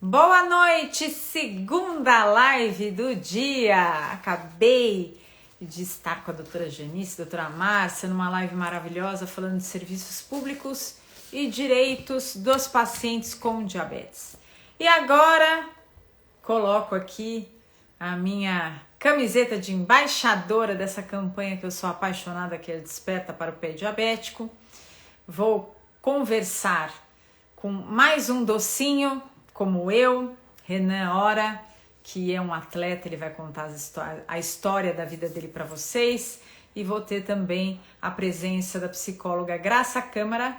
Boa noite, segunda live do dia. Acabei de estar com a doutora Janice, doutora Márcia, numa live maravilhosa falando de serviços públicos e direitos dos pacientes com diabetes. E agora coloco aqui a minha camiseta de embaixadora dessa campanha que eu sou apaixonada, que é Desperta para o Pé Diabético. Vou conversar com mais um docinho como eu, Renan Hora, que é um atleta, ele vai contar a história da vida dele para vocês, e vou ter também a presença da psicóloga Graça Câmara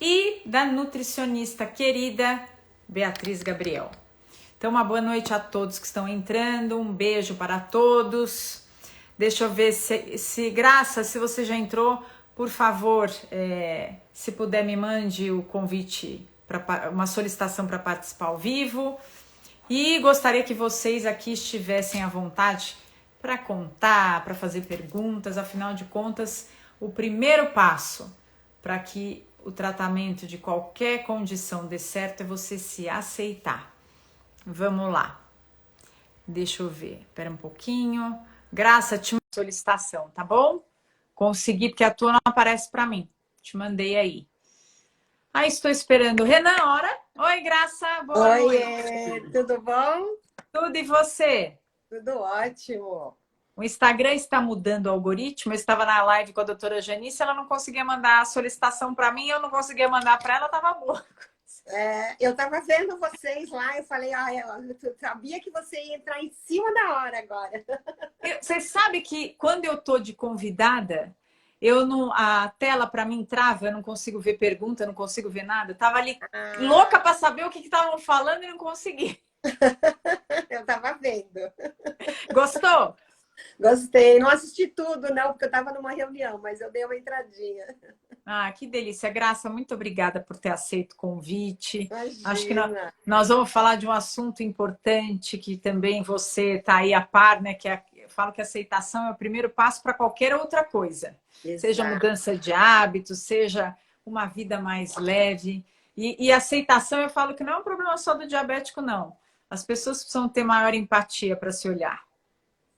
e da nutricionista querida Beatriz Gabriel. Então, uma boa noite a todos que estão entrando, um beijo para todos. Deixa eu ver se Graça, se você já entrou, por favor, se puder me mande o convite, uma solicitação para participar ao vivo, e gostaria que vocês aqui estivessem à vontade para contar, para fazer perguntas. Afinal de contas, o primeiro passo para que o tratamento de qualquer condição dê certo é você se aceitar. Vamos lá, deixa eu ver, espera um pouquinho. Graça, te mandei solicitação, tá bom? Consegui, porque a tua não aparece para mim, te mandei aí. Aí estou esperando. Renan, hora. Oi, Graça. Boa noite. Tudo bom? Tudo, e você? Tudo ótimo. O Instagram está mudando o algoritmo. Eu estava na live com a doutora Janice, ela não conseguia mandar a solicitação para mim, eu não conseguia mandar para ela, estava boa. Eu estava vendo vocês lá, eu falei, eu sabia que você ia entrar em cima da hora agora. Você sabe que quando eu estou de convidada, a tela para mim trava, eu não consigo ver pergunta, eu não consigo ver nada. Eu tava ali louca para saber o que estavam falando e não consegui. Eu estava vendo. Gostou? Gostei. Não assisti tudo, não, porque eu estava numa reunião, mas eu dei uma entradinha. Ah, que delícia. Graça, muito obrigada por ter aceito o convite. Imagina. Acho que nós vamos falar de um assunto importante que também você está aí a par, né? Eu falo que a aceitação é o primeiro passo para qualquer outra coisa. Exato. Seja mudança de hábitos, seja uma vida mais leve. E aceitação, eu falo que não é um problema só do diabético, não. As pessoas precisam ter maior empatia para se olhar.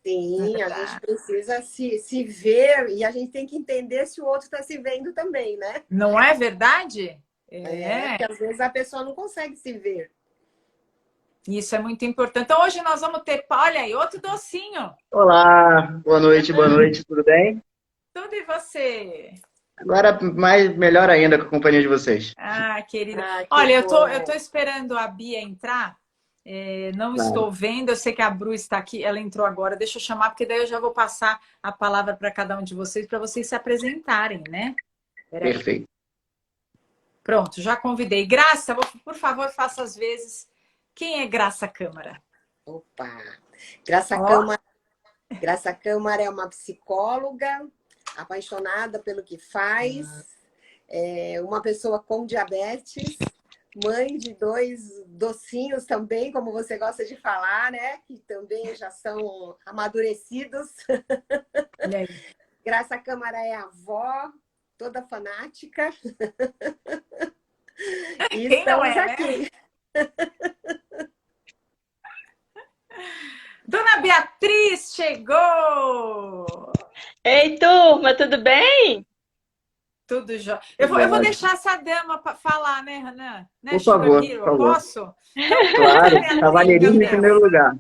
Sim, a gente precisa se ver e a gente tem que entender se o outro está se vendo também, né? Não é verdade? Porque às vezes a pessoa não consegue se ver. Isso é muito importante. Então hoje nós vamos ter, olha aí, outro docinho. Olá, boa noite, tudo bem? Tudo, e você? Agora melhor ainda com a companhia de vocês. Ah, querida. Olha, eu tô esperando a Bia entrar. Não estou vendo, eu sei que a Bru está aqui, ela entrou agora, deixa eu chamar, porque daí eu já vou passar a palavra para cada um de vocês, para vocês se apresentarem, né? Perfeito. Pronto, já convidei. Graça, por favor, faça as vezes. Quem é Graça Câmara? Opa! Graça Câmara é uma psicóloga, apaixonada pelo que faz, é uma pessoa com diabetes, mãe de 2 docinhos também, como você gosta de falar, né? Que também já são amadurecidos. E aí? Graça Câmara é avó, toda fanática. E quem estamos não é, aqui. Né? Dona Beatriz chegou! Ei, turma, tudo bem? Tudo jóia. Eu vou deixar essa dama falar, né, Renan? Né, por favor, Hero? por favor. Posso? Então, claro, cavalheirismo em primeiro lugar.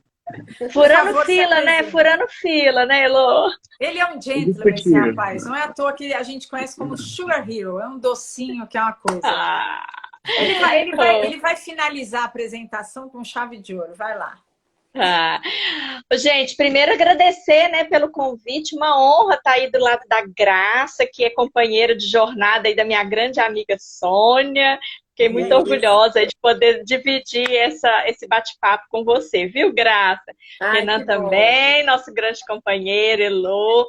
Furando fila, né? Furando fila, né, Elô? Ele é um gentleman, esse rapaz. Não é à toa que a gente conhece como Sugar Hero. É um docinho que é uma coisa. Ele vai finalizar a apresentação com chave de ouro. Vai lá. Gente, primeiro agradecer, né, pelo convite, uma honra estar aí do lado da Graça, que é companheira de jornada aí da minha grande amiga Sônia. Fiquei muito orgulhosa de poder dividir esse bate-papo com você, viu, Graça? Renan também, nosso grande companheiro, Elô.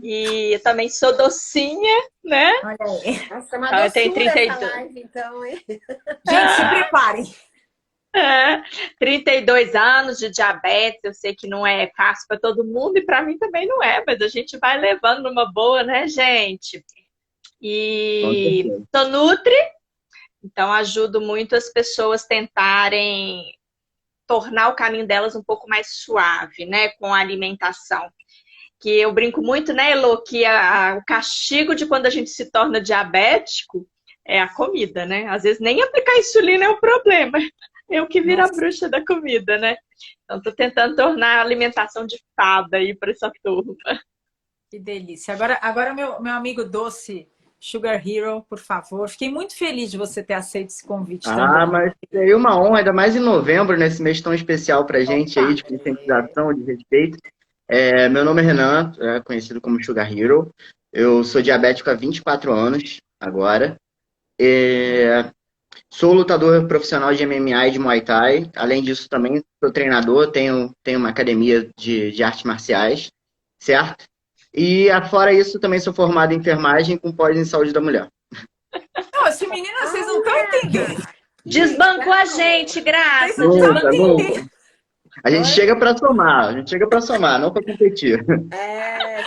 E eu também sou docinha, né? Olha aí. Nossa, é uma doçura tenho 32. essa live, então, hein? Gente, se preparem. 32 anos de diabetes, eu sei que não é fácil para todo mundo e para mim também não é, mas a gente vai levando numa boa, né, gente? E sou Nutri, então ajudo muito as pessoas tentarem tornar o caminho delas um pouco mais suave, né, com a alimentação. Que eu brinco muito, né, Elô, que o castigo de quando a gente se torna diabético é a comida, né? Às vezes nem aplicar insulina é o problema. Eu que viro a bruxa da comida, né? Então, tô tentando tornar a alimentação de fada aí para essa turma. Que delícia. Agora meu amigo doce, Sugar Hero, por favor. Fiquei muito feliz de você ter aceito esse convite também. Mas é uma honra, ainda mais em novembro, nesse mês tão especial pra gente aí, de conscientização, de respeito. Meu nome é Renan, conhecido como Sugar Hero. Eu sou diabético há 24 anos agora. Sou lutador profissional de MMA e de Muay Thai. Além disso, também sou treinador, tenho uma academia de artes marciais, certo? E, fora isso, também sou formado em enfermagem com pós em saúde da mulher. Não, esse menino, vocês não estão entendendo. Desbancou a gente, Graça. Nunca. A gente chega para somar, não para competir.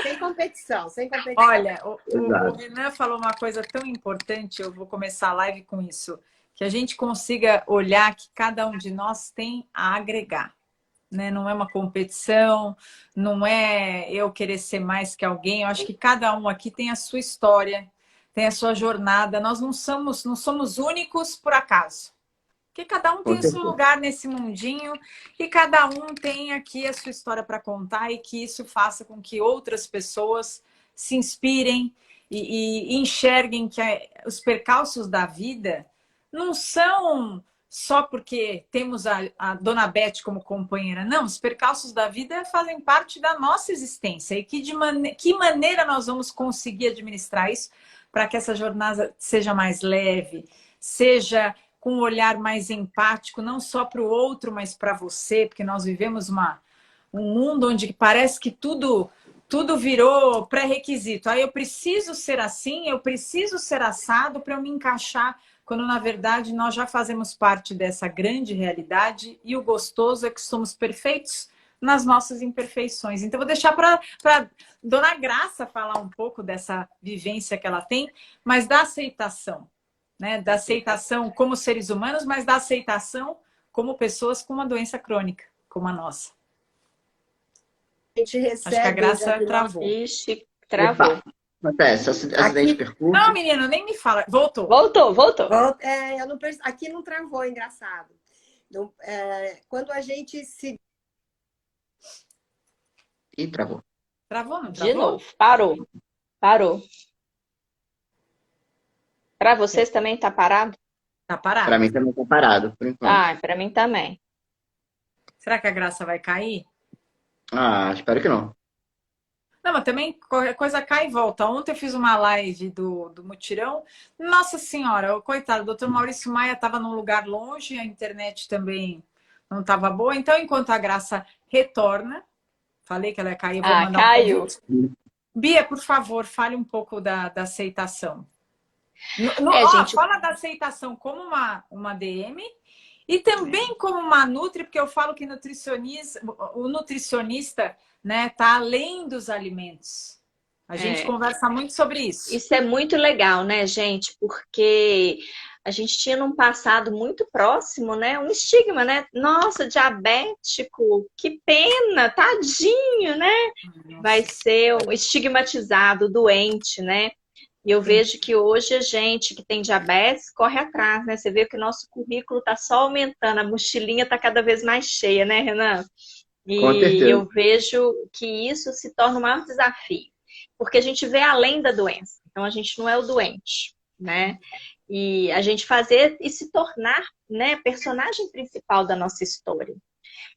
Sem competição, sem competição. Olha, o Renan falou uma coisa tão importante, eu vou começar a live com isso, que a gente consiga olhar que cada um de nós tem a agregar. Né? Não é uma competição, não é eu querer ser mais que alguém. Eu acho que cada um aqui tem a sua história, tem a sua jornada. Nós não somos únicos por acaso. Porque cada um tem o seu lugar nesse mundinho e cada um tem aqui a sua história para contar e que isso faça com que outras pessoas se inspirem e enxerguem que os percalços da vida não são só porque temos a Dona Beth como companheira. Não, os percalços da vida fazem parte da nossa existência. E que maneira nós vamos conseguir administrar isso para que essa jornada seja mais leve, seja com um olhar mais empático, não só para o outro, mas para você, porque nós vivemos um mundo onde parece que tudo virou pré-requisito. Aí eu preciso ser assim, eu preciso ser assado para eu me encaixar, quando na verdade nós já fazemos parte dessa grande realidade e o gostoso é que somos perfeitos nas nossas imperfeições. Então vou deixar para Dona Graça falar um pouco dessa vivência que ela tem, mas da aceitação, né? Da aceitação como seres humanos, mas da aceitação como pessoas com uma doença crônica, como a nossa. A gente recebe. Acho que a Graça travou. Ixi, travou. Acontece, acidente de percurso. Não, menino, nem me fala. Voltou. Eu não Aqui não travou, engraçado. Não, quando a gente se... Ih, travou. Travou, não travou? De novo, parou. Para vocês também tá parado? Tá parado. Para mim também tá parado, por enquanto. Para mim também. Será que a Graça vai cair? Espero que não. Não, mas também qualquer coisa cai e volta. Ontem eu fiz uma live do mutirão. Nossa Senhora, coitado, o doutor Maurício Maia estava num lugar longe, a internet também não estava boa. Então, enquanto a Graça retorna, falei que ela ia cair, eu vou mandar caiu. Bia, por favor, fale um pouco da aceitação. Gente... Fala da aceitação como uma DM e também como uma nutri, porque eu falo que o nutricionista, né, tá além dos alimentos. A gente conversa muito sobre isso. Isso é muito legal, né, gente? Porque a gente tinha num passado muito próximo, né, um estigma, né? Nossa, diabético, que pena, tadinho, né? Nossa. Vai ser estigmatizado, doente, né? E eu vejo que hoje a gente que tem diabetes corre atrás, né? Você vê que o nosso currículo está só aumentando, a mochilinha está cada vez mais cheia, né, Renan? E eu vejo que isso se torna um maior desafio, porque a gente vê além da doença. Então a gente não é o doente, né? E a gente fazer e se tornar, né, personagem principal da nossa história.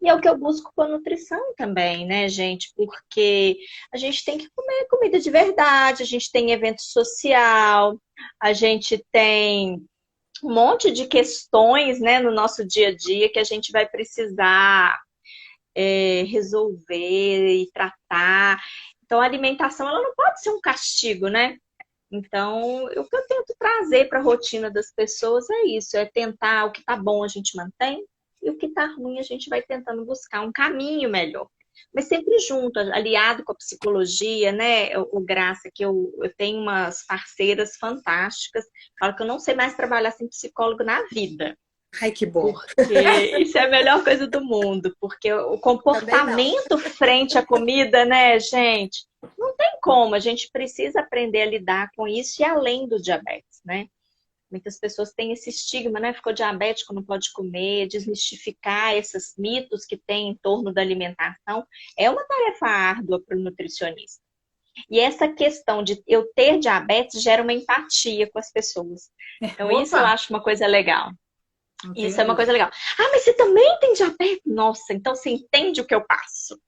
E é o que eu busco com a nutrição também, né, gente? Porque a gente tem que comer comida de verdade, a gente tem evento social, a gente tem um monte de questões, né, no nosso dia a dia que a gente vai precisar resolver e tratar. Então, a alimentação, ela não pode ser um castigo, né? Então, o que eu tento trazer para a rotina das pessoas é isso, é tentar o que tá bom a gente mantém, e o que tá ruim a gente vai tentando buscar um caminho melhor. Mas sempre junto, aliado com a psicologia, né? O Graça, que eu tenho umas parceiras fantásticas. Falo que eu não sei mais trabalhar sem psicólogo na vida. Ai, que bom. Porque isso é a melhor coisa do mundo, porque o comportamento frente à comida, né, gente? Não tem como, a gente precisa aprender a lidar com isso e além do diabetes, né? Muitas pessoas têm esse estigma, né? Ficou diabético, não pode comer, desmistificar esses mitos que tem em torno da alimentação. É uma tarefa árdua para o nutricionista. E essa questão de eu ter diabetes gera uma empatia com as pessoas. Então, isso eu acho uma coisa legal. Isso é uma coisa legal. Ah, mas você também tem diabetes? Nossa, então você entende o que eu passo,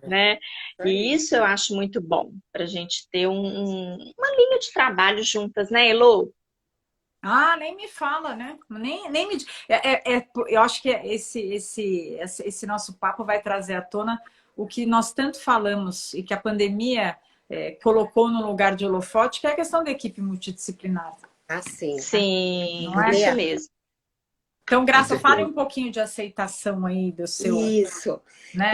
né? E isso eu acho muito bom, para a gente ter uma linha de trabalho juntas, né, Elo? Ah, nem me fala, né? Nem me... eu acho que esse nosso papo vai trazer à tona o que nós tanto falamos e que a pandemia colocou no lugar de holofote, que é a questão da equipe multidisciplinar. Ah, sim. Sim, não é? isso mesmo. Então, Graça, fale um pouquinho de aceitação aí do seu... Isso. Né?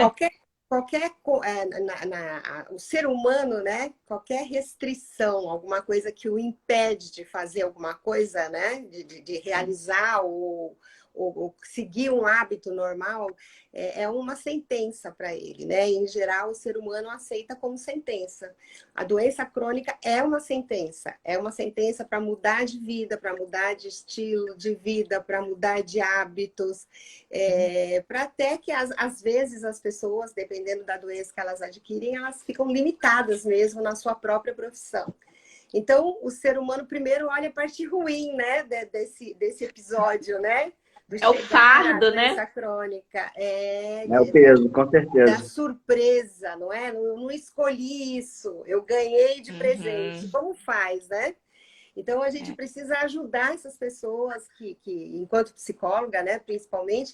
O ser humano, né? Qualquer restrição, alguma coisa que o impede de fazer alguma coisa, né? De realizar ou seguir um hábito normal, é uma sentença para ele, né? Em geral, o ser humano aceita como sentença. A doença crônica é uma sentença para mudar de vida, para mudar de estilo de vida, para mudar de hábitos, para até que às vezes as pessoas, dependendo da doença que elas adquirem, elas ficam limitadas mesmo na sua própria profissão. Então, o ser humano primeiro olha a parte ruim, né, desse episódio, né? É o fardo, né? Doença crônica. É o peso, com certeza. Da surpresa, não é? Não escolhi isso, eu ganhei de presente. Como faz, né? Então, a gente precisa ajudar essas pessoas que enquanto psicóloga, né, principalmente,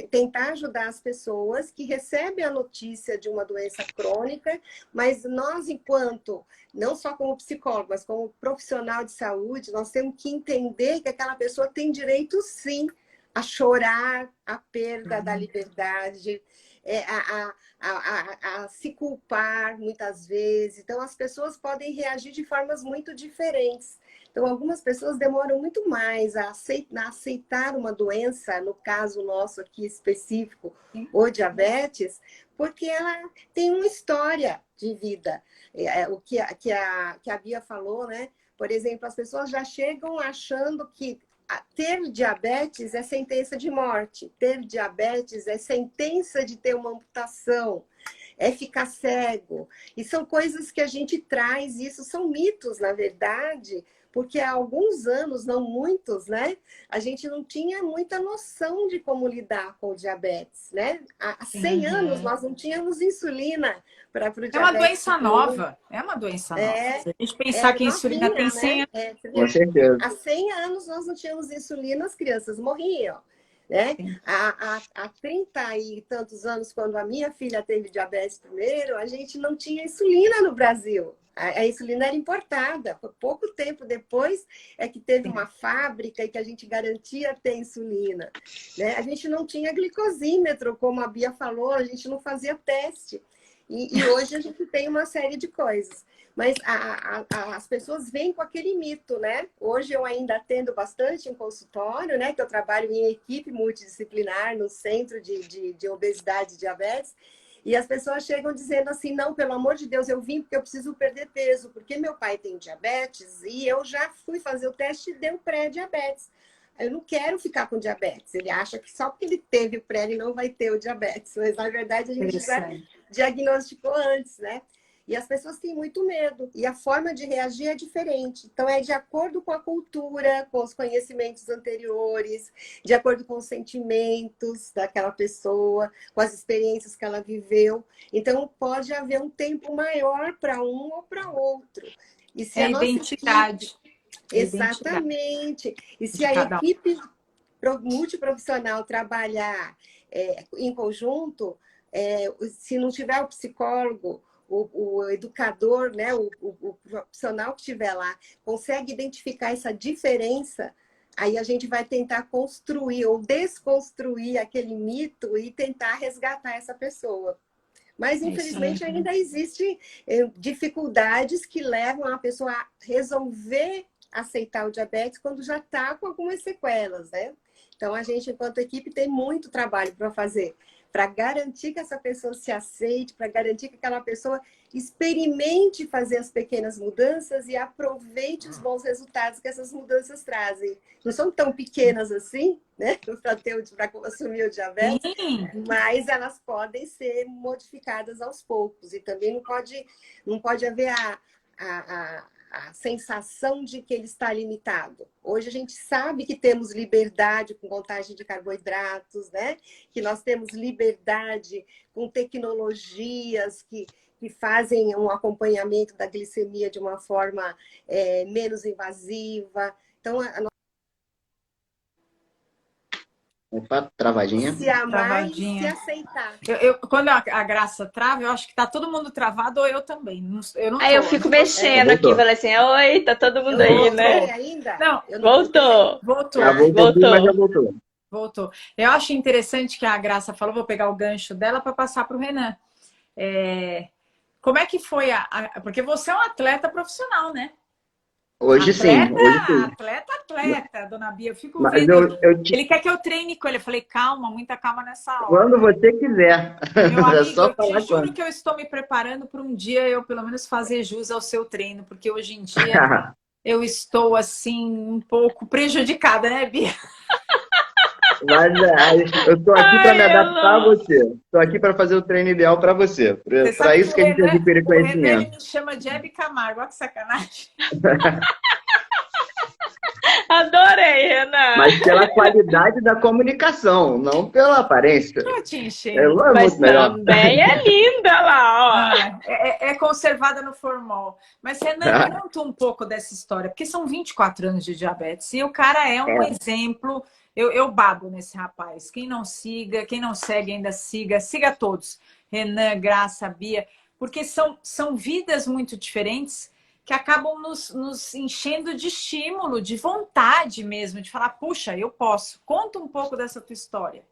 tentar ajudar as pessoas que recebem a notícia de uma doença crônica, mas nós, enquanto, não só como psicólogo, mas como profissional de saúde, nós temos que entender que aquela pessoa tem direito, sim, a chorar a perda da liberdade, a se culpar muitas vezes. Então, as pessoas podem reagir de formas muito diferentes. Então, algumas pessoas demoram muito mais a aceitar uma doença, no caso nosso aqui específico, o diabetes, porque ela tem uma história de vida. O que a Bia falou, né? Por exemplo, as pessoas já chegam achando que ter diabetes é sentença de morte, ter diabetes é sentença de ter uma amputação, é ficar cego. E são coisas que a gente traz, isso são mitos, na verdade, porque há alguns anos, não muitos, né? A gente não tinha muita noção de como lidar com o diabetes, né? Há 100 anos nós não tínhamos insulina para o diabetes. É uma doença nova. É uma doença nova. Se a gente pensar que a insulina tem 100 anos. Com certeza. Há 100 anos nós não tínhamos insulina, as crianças morriam. Né? Há 30 e tantos anos, quando a minha filha teve diabetes primeiro, a gente não tinha insulina no Brasil. A insulina era importada. Pouco tempo depois é que teve uma fábrica e que a gente garantia ter insulina. Né? A gente não tinha glicosímetro, como a Bia falou, a gente não fazia teste. E hoje a gente tem uma série de coisas. Mas as pessoas vêm com aquele mito, né? Hoje eu ainda atendo bastante em consultório, né? Que eu trabalho em equipe multidisciplinar no Centro de Obesidade e Diabetes. E as pessoas chegam dizendo assim, não, pelo amor de Deus, eu vim porque eu preciso perder peso, porque meu pai tem diabetes e eu já fui fazer o teste e deu pré-diabetes. Eu não quero ficar com diabetes. Ele acha que só porque ele teve o pré, ele não vai ter o diabetes. Mas, na verdade, a gente já diagnosticou antes, né? E as pessoas têm muito medo. E a forma de reagir é diferente. Então, é de acordo com a cultura, com os conhecimentos anteriores, de acordo com os sentimentos daquela pessoa, com as experiências que ela viveu. Então, pode haver um tempo maior para um ou para outro. E se a identidade. Exatamente. E se a equipe multiprofissional trabalhar em conjunto, se não tiver o psicólogo, o educador, né, o profissional que estiver lá, consegue identificar essa diferença, aí a gente vai tentar construir ou desconstruir aquele mito e tentar resgatar essa pessoa. Mas, infelizmente, ainda existem dificuldades que levam a pessoa a resolver aceitar o diabetes quando já está com algumas sequelas, né? Então, a gente, enquanto equipe, tem muito trabalho para fazer, para garantir que essa pessoa se aceite, para garantir que aquela pessoa experimente fazer as pequenas mudanças e aproveite os bons resultados que essas mudanças trazem. Não são tão pequenas assim, né, para assumir o diabetes, Sim. mas elas podem ser modificadas aos poucos. E também não pode haver a sensação de que ele está limitado. Hoje a gente sabe que temos liberdade com contagem de carboidratos, né? Que nós temos liberdade com tecnologias que fazem um acompanhamento da glicemia de uma forma menos invasiva. Então, Opa, travadinha. se amar e se Travadinha. aceitar. Quando a Graça trava, eu acho que tá todo mundo travado ou eu também. Eu não Aí eu tô. fico mexendo aqui, Voltou. falei assim, oi, tá todo mundo Eu aí, voltei né? ainda? Não, Eu não Voltou. voltou. Voltou, mas já voltou. Voltou. Eu acho interessante que a Graça falou, vou pegar o gancho dela para passar para o Renan. Como é que foi porque você é um atleta profissional, né? Hoje sim, hoje sim. Atleta, dona Bia. Eu fico Mas vendo. Ele quer que eu treine com ele. Eu falei, calma, muita calma nessa hora. quando você quiser. Meu É amigo, só eu te falar juro quando. que eu estou me preparando para um dia eu, pelo menos, fazer jus ao seu treino, porque hoje em dia eu estou, assim, um pouco prejudicada, né, Bia? Mas eu tô aqui para me adaptar a Elô. você. Tô aqui para fazer o treino ideal para você. Você Para sabe isso que a gente adquire o Renan ele conhecimento. me chama de Hebe Camargo. Olha que sacanagem. Adorei, Renan. Mas pela qualidade da comunicação, não pela aparência. Tô te enchendo. Ela é Mas muito melhor. também é linda lá, ó. É conservada no formol. Mas, Renan, conta um pouco dessa história, porque são 24 anos de diabetes e o cara é um exemplo. Eu babo nesse rapaz. Quem não segue ainda siga todos. Renan, Graça, Bia, porque são vidas muito diferentes que acabam nos enchendo de estímulo, de vontade mesmo, de falar, puxa, eu posso. Conta um pouco dessa tua história.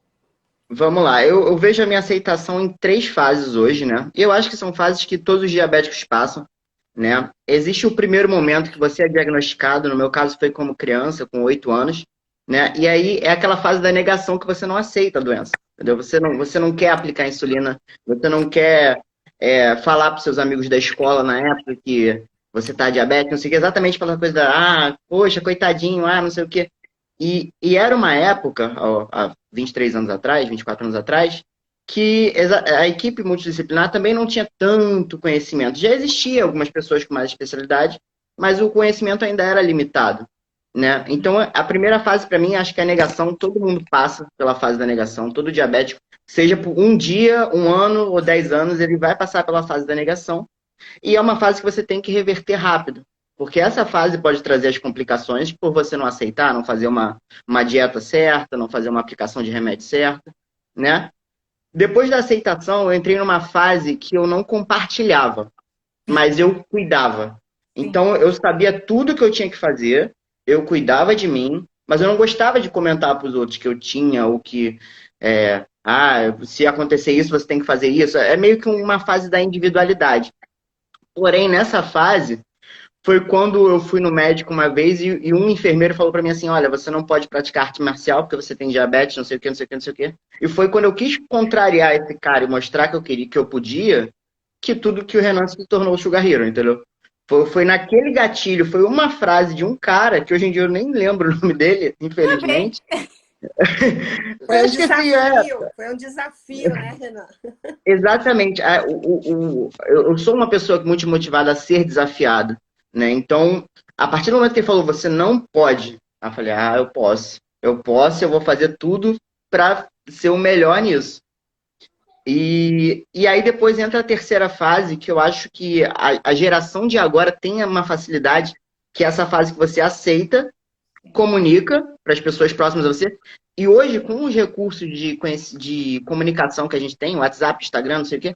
Vamos lá, eu vejo a minha aceitação em 3 fases hoje, né? E eu acho que são fases que todos os diabéticos passam, né? Existe o primeiro momento que você é diagnosticado, no meu caso foi como criança, com 8 anos, né? E aí é aquela fase da negação que você não aceita a doença, entendeu? Você não quer aplicar insulina, você não quer falar para os seus amigos da escola na época que você tá diabético, não sei o que, exatamente pela coisa poxa, coitadinho, não sei o que. E era uma época, há 23 anos atrás, 24 anos atrás, que a equipe multidisciplinar também não tinha tanto conhecimento. Já existia algumas pessoas com mais especialidade, mas o conhecimento ainda era limitado, né? Então, a primeira fase, para mim, acho que é a negação. Todo mundo passa pela fase da negação. Todo diabético, seja por um dia, um ano ou 10 anos, ele vai passar pela fase da negação. E é uma fase que você tem que reverter rápido. Porque essa fase pode trazer as complicações por você não aceitar, não fazer uma dieta certa, não fazer uma aplicação de remédio certa, né? Depois da aceitação, eu entrei numa fase que eu não compartilhava, mas eu cuidava. Então, eu sabia tudo que eu tinha que fazer, eu cuidava de mim, mas eu não gostava de comentar para os outros que eu tinha, ou que, se acontecer isso, você tem que fazer isso. É meio que uma fase da individualidade. Porém, nessa fase, foi quando eu fui no médico uma vez e um enfermeiro falou para mim assim, olha, você não pode praticar arte marcial porque você tem diabetes, não sei o que, não sei o que, não sei o que. E foi quando eu quis contrariar esse cara e mostrar que eu queria, que eu podia, que tudo que o Renan se tornou o Sugar Hero, entendeu? Foi naquele gatilho, foi uma frase de um cara, que hoje em dia eu nem lembro o nome dele, infelizmente. Foi um desafio, né, Renan? Exatamente. Eu sou uma pessoa muito motivada a ser desafiado, né? Então, a partir do momento que ele falou, você não pode, eu falei, eu posso. Eu vou fazer tudo para ser o melhor nisso. E aí depois entra a terceira fase, que eu acho que a geração de agora tem uma facilidade, que é essa fase que você aceita, comunica para as pessoas próximas a você. E hoje, com os recursos de comunicação que a gente tem, WhatsApp, Instagram, não sei o quê,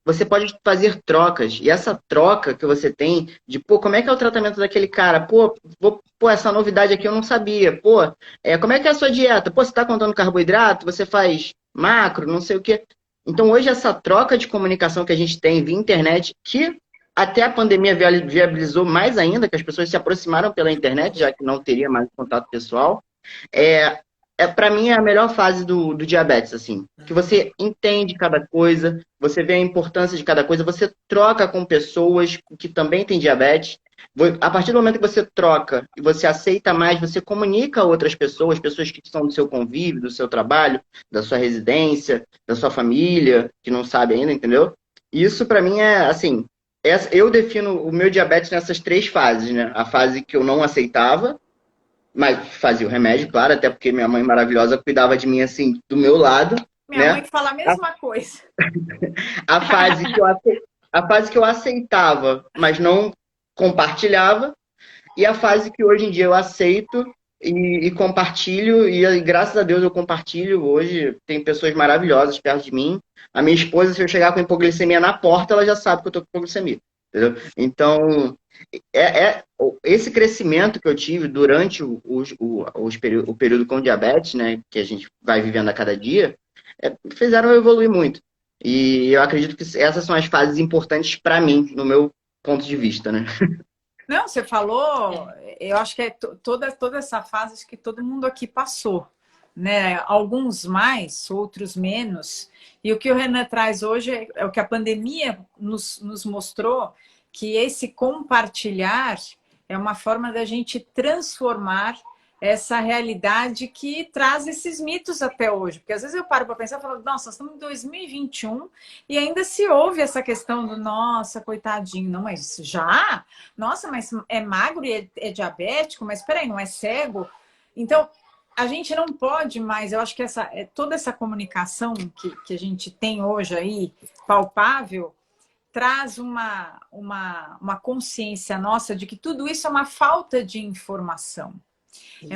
você pode fazer trocas. E essa troca que você tem de, como é que é o tratamento daquele cara? Essa novidade aqui eu não sabia. Como é que é a sua dieta? Você está contando carboidrato? Você faz macro? Não sei o quê. Então, hoje, essa troca de comunicação que a gente tem via internet, que até a pandemia viabilizou mais ainda, que as pessoas se aproximaram pela internet, já que não teria mais contato pessoal, para mim, é a melhor fase do diabetes, assim. Que você entende cada coisa, você vê a importância de cada coisa, você troca com pessoas que também têm diabetes. A partir do momento que você troca e você aceita mais, você comunica a outras pessoas, pessoas que são do seu convívio, do seu trabalho, da sua residência, da sua família, que não sabe ainda, entendeu? Isso, para mim, é, assim, eu defino o meu diabetes nessas três fases, né? A fase que eu não aceitava, mas fazia o remédio, claro, até porque minha mãe maravilhosa cuidava de mim assim, do meu lado, Minha mãe né? que fala a mesma coisa. A fase a fase que eu aceitava, mas não compartilhava, e a fase que hoje em dia eu aceito e compartilho, e graças a Deus eu compartilho. Hoje tem pessoas maravilhosas perto de mim. A minha esposa, se eu chegar com hipoglicemia na porta, ela já sabe que eu tô com hipoglicemia. Entendeu? Então, esse crescimento que eu tive durante o período com diabetes, né, que a gente vai vivendo a cada dia, fizeram eu evoluir muito. E eu acredito que essas são as fases importantes para mim, no meu ponto de vista, né? Não, você falou, eu acho que é toda essa fase que todo mundo aqui passou, né? Alguns mais, outros menos. E o que o Renan traz hoje é o que a pandemia nos mostrou, que esse compartilhar é uma forma da gente transformar essa realidade que traz esses mitos até hoje. Porque às vezes eu paro para pensar e falo, nossa, nós estamos em 2021 e ainda se ouve essa questão do, nossa, coitadinho. Não, mas já? Nossa, mas é magro e é diabético? Mas peraí, não é cego? Então, a gente não pode mais, eu acho que toda essa comunicação que a gente tem hoje aí, palpável, traz uma consciência nossa de que tudo isso é uma falta de informação.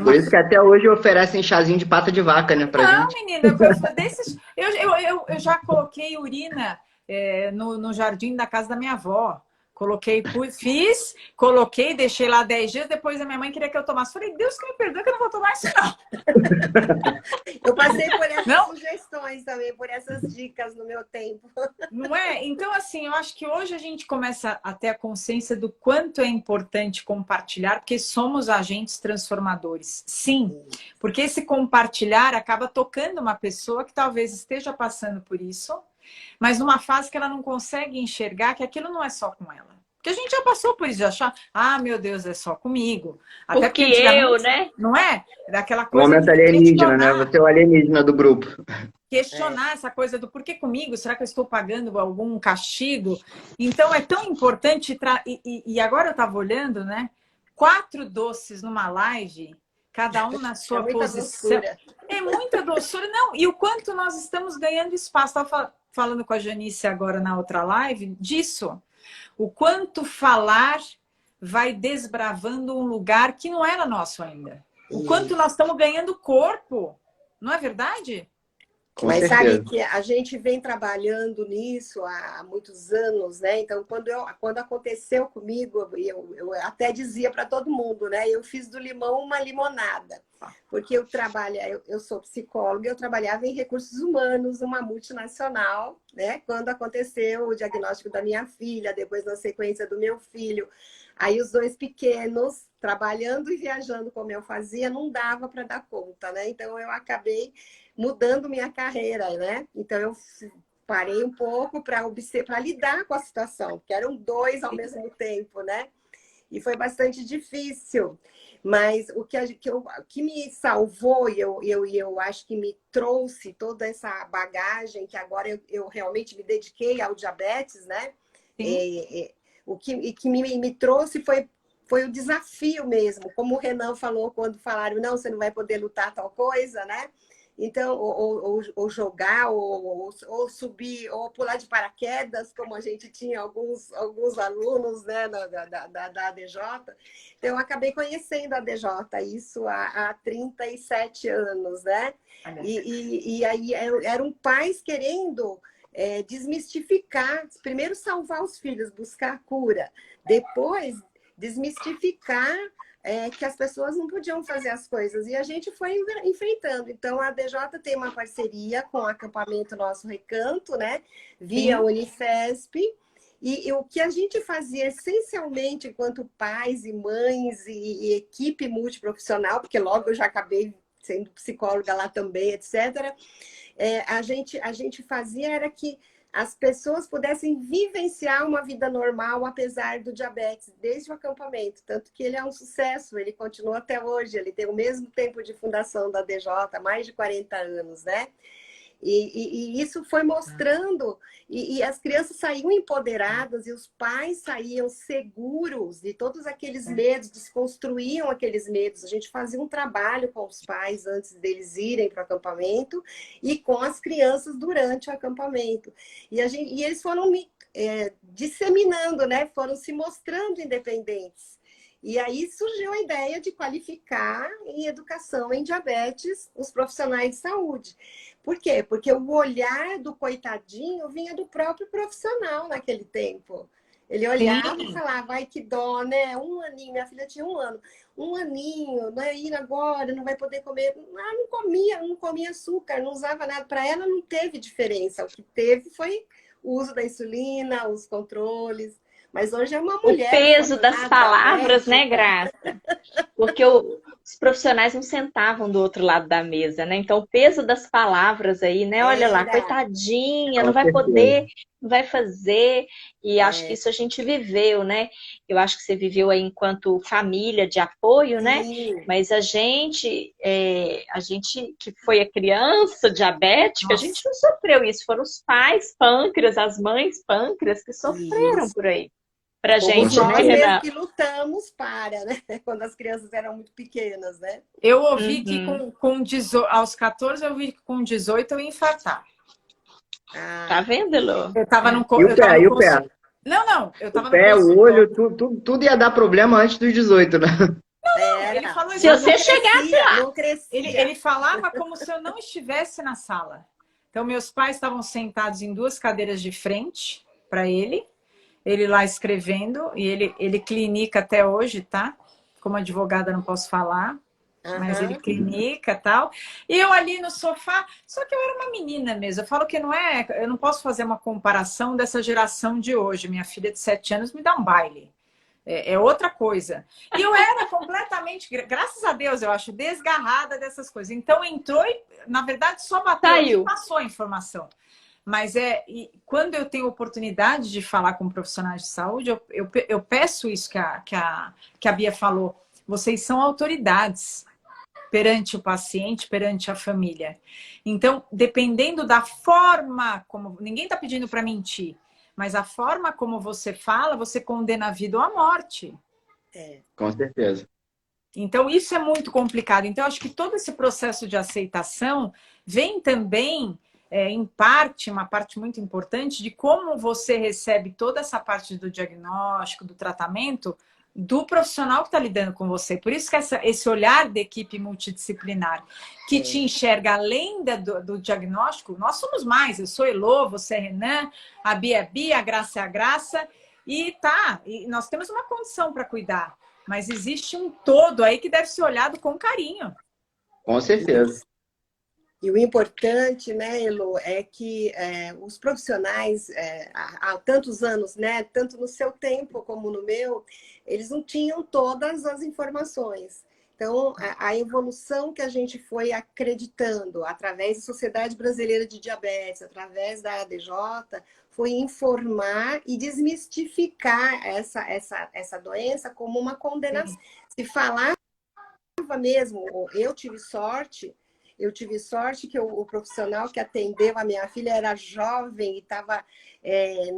Por isso que até hoje oferecem chazinho de pata de vaca, né, pra Não, gente. menina, eu já coloquei urina no jardim da casa da minha avó. Coloquei, deixei lá 10 dias, depois a minha mãe queria que eu tomasse. Falei, Deus que me perdoe que eu não vou tomar isso, não. Eu passei por essas Não? sugestões também, por essas dicas no meu tempo. Não é? Então, assim, eu acho que hoje a gente começa a ter a consciência do quanto é importante compartilhar, porque somos agentes transformadores. Sim, porque esse compartilhar acaba tocando uma pessoa que talvez esteja passando por isso, mas numa fase que ela não consegue enxergar que aquilo não é só com ela. Porque a gente já passou por isso, de achar, ah, meu Deus, é só comigo. Até porque eu, né? não é? Daquela O coisa momento de alienígena, né? questionar. Você é o alienígena do grupo. Questionar essa coisa do porquê comigo, será que eu estou pagando algum castigo? Então é tão importante, e agora eu estava olhando, né? 4 doces numa live, cada um na sua posição. Doçura. É muita doçura, não, e o quanto nós estamos ganhando espaço. Estava falando com a Janice agora na outra live disso. O quanto falar vai desbravando um lugar que não era nosso ainda. O quanto nós estamos ganhando corpo, não é verdade? Mas sabe que a gente vem trabalhando nisso há muitos anos, né? Então, quando aconteceu comigo, eu até dizia para todo mundo, né? Eu fiz do limão uma limonada. Porque eu sou psicóloga, eu trabalhava em recursos humanos, numa multinacional, né? Quando aconteceu o diagnóstico da minha filha, depois na sequência do meu filho. Aí os 2 pequenos, trabalhando e viajando como eu fazia, não dava para dar conta, né? Então eu acabei mudando minha carreira, né? Então eu parei um pouco para lidar com a situação, porque eram 2 ao mesmo tempo, né? E foi bastante difícil. Mas o que me salvou e eu acho que me trouxe toda essa bagagem, que agora eu realmente me dediquei ao diabetes, né? O que me trouxe foi o desafio mesmo. Como o Renan falou quando falaram, não, você não vai poder lutar tal coisa, né? Então, ou jogar, ou subir, ou pular de paraquedas, como a gente tinha alguns alunos, né, da ADJ. Então, eu acabei conhecendo a ADJ, isso há 37 anos, né? E aí eram pais querendo desmistificar, primeiro salvar os filhos, buscar a cura, depois desmistificar que as pessoas não podiam fazer as coisas. E a gente foi enfrentando. Então, a DJ tem uma parceria com o acampamento Nosso Recanto, né? Via Unifesp. E o que a gente fazia essencialmente enquanto pais e mães e equipe multiprofissional, porque logo eu já acabei sendo psicóloga lá também, etc., a gente fazia era que as pessoas pudessem vivenciar uma vida normal, apesar do diabetes, desde o acampamento. Tanto que ele é um sucesso, ele continua até hoje, ele tem o mesmo tempo de fundação da DJ, mais de 40 anos, né? E isso foi mostrando, e as crianças saíam empoderadas e os pais saíam seguros de todos aqueles medos, desconstruíam aqueles medos. A gente fazia um trabalho com os pais antes deles irem para o acampamento e com as crianças durante o acampamento. E eles foram disseminando, né? Foram se mostrando independentes. E aí surgiu a ideia de qualificar em educação em diabetes os profissionais de saúde. Por quê? Porque o olhar do coitadinho vinha do próprio profissional naquele tempo. Ele olhava e falava, ai que dó, né? Um aninho, minha filha tinha 1 ano. 1 aninho, não é ir agora, não vai poder comer. Ah, não comia açúcar, não usava nada. Para ela não teve diferença. O que teve foi o uso da insulina, os controles. Mas hoje é uma mulher. O peso das palavras, né, Graça? Porque os profissionais não sentavam do outro lado da mesa, né? Então, o peso das palavras aí, né? Olha lá, coitadinha, não vai poder, não vai fazer. E acho que isso a gente viveu, né? Eu acho que você viveu aí enquanto família de apoio, né? Mas a gente que foi a criança diabética, a gente não sofreu isso. Foram os pais pâncreas, as mães pâncreas que sofreram por aí. Pra gente, nós né, mesmo que lutamos para, né? Quando as crianças eram muito pequenas, né? Eu ouvi que aos 14, eu ouvi que com 18 eu ia infartar. Tá vendo, Elô? Eu tava no... E o pé? Não, eu tava o pé, o olho, tudo ia dar problema antes dos 18, né? Ele falou se você chegasse lá. Não crescia. Ele falava como se eu não estivesse na sala. Então, meus pais estavam sentados em 2 cadeiras de frente para ele lá escrevendo, e ele clinica até hoje, tá? Como advogada não posso falar, mas ele clinica e tal. E eu ali no sofá, só que eu era uma menina mesmo. Eu falo que eu não posso fazer uma comparação dessa geração de hoje. Minha filha de 7 anos me dá um baile. É outra coisa. E eu era completamente, graças a Deus, eu acho, desgarrada dessas coisas. Então entrou e, na verdade, só bateu e passou a informação. Mas quando eu tenho oportunidade de falar com profissionais de saúde, eu peço isso que a Bia falou. Vocês são autoridades perante o paciente, perante a família. Então, dependendo da forma como... Ninguém está pedindo para mentir, mas a forma como você fala, você condena a vida ou a morte. Com certeza. Então, isso é muito complicado. Então, acho que todo esse processo de aceitação vem também... em parte, uma parte muito importante de como você recebe toda essa parte do diagnóstico, do tratamento, do profissional que está lidando com você. Por isso que esse olhar da equipe multidisciplinar, que te enxerga além do diagnóstico, nós somos mais. Eu sou Elô, você é Renan, a Bia é Bia, a Graça é a Graça, e nós temos uma condição para cuidar, mas existe um todo aí que deve ser olhado com carinho. Com certeza. E o importante, né, Elô, é que os profissionais, há tantos anos, né, tanto no seu tempo como no meu, eles não tinham todas as informações. Então, a evolução que a gente foi acreditando através da Sociedade Brasileira de Diabetes, através da ADJ, foi informar e desmistificar essa doença como uma condenação. Se falava mesmo, eu tive sorte que o profissional que atendeu a minha filha era jovem e estava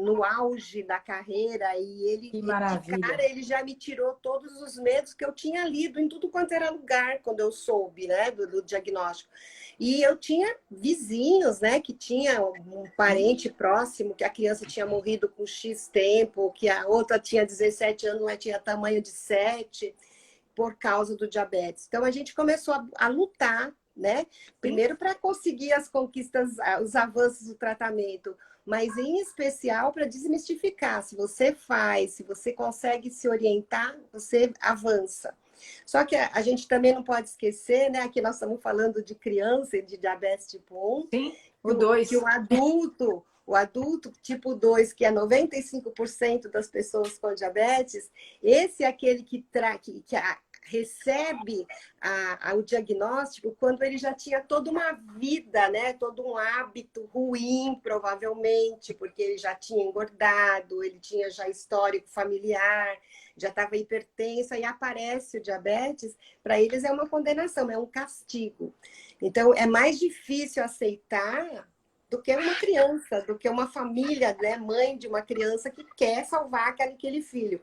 no auge da carreira, e ele, de cara, ele já me tirou todos os medos que eu tinha lido em tudo quanto era lugar quando eu soube, né, do diagnóstico. E eu tinha vizinhos, né, que tinha um parente próximo, que a criança tinha morrido com X tempo, que a outra tinha 17 anos, mas tinha tamanho de 7, por causa do diabetes. Então, a gente começou a lutar, né? Primeiro para conseguir as conquistas, os avanços do tratamento, mas em especial para desmistificar. Se você consegue se orientar, você avança. Só que a gente também não pode esquecer, né? Aqui nós estamos falando de criança e de diabetes tipo 1. Sim, o 2. Que o adulto tipo 2, que é 95% das pessoas com diabetes, esse é aquele que recebe o diagnóstico quando ele já tinha toda uma vida, né? Todo um hábito ruim, provavelmente, porque ele já tinha engordado, ele tinha já histórico familiar, já estava hipertensa e aparece o diabetes, para eles é uma condenação, é um castigo. Então, é mais difícil aceitar do que uma criança, do que uma família, né? Mãe de uma criança que quer salvar aquele filho.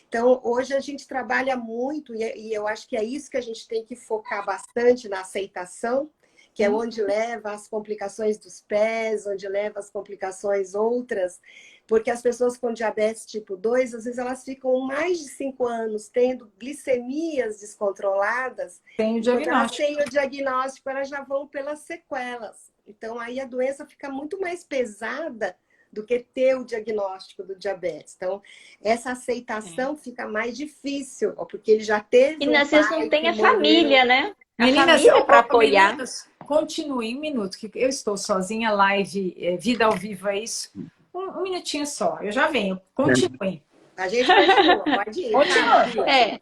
Então, hoje a gente trabalha muito, e eu acho que é isso que a gente tem que focar bastante na aceitação, que é onde leva as complicações dos pés, onde leva as complicações outras, porque as pessoas com diabetes tipo 2, às vezes elas ficam mais de 5 anos tendo glicemias descontroladas, Tem o e quando elas diagnóstico. têm o diagnóstico, elas já vão pelas sequelas. Então, aí a doença fica muito mais pesada do que ter o diagnóstico do diabetes. Então, essa aceitação fica mais difícil, porque ele já teve E às vezes não tem a família, né? A Meninas, família para apoiar. meninas, continue um minuto, que eu estou sozinha, live, vida ao vivo, é isso. Um minutinho só, eu já venho. Continuem. A gente continua, pode ir. Continua.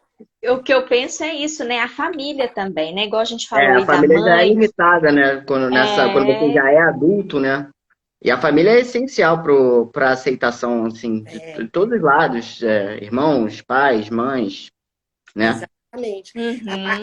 O que eu penso é isso, né? A família também, né? Igual a gente falou aí A da família já é mãe. limitada, né? Quando você já é adulto, né? E a família é essencial para a aceitação, assim, de todos os lados, irmãos, pais, mães, né? Exatamente.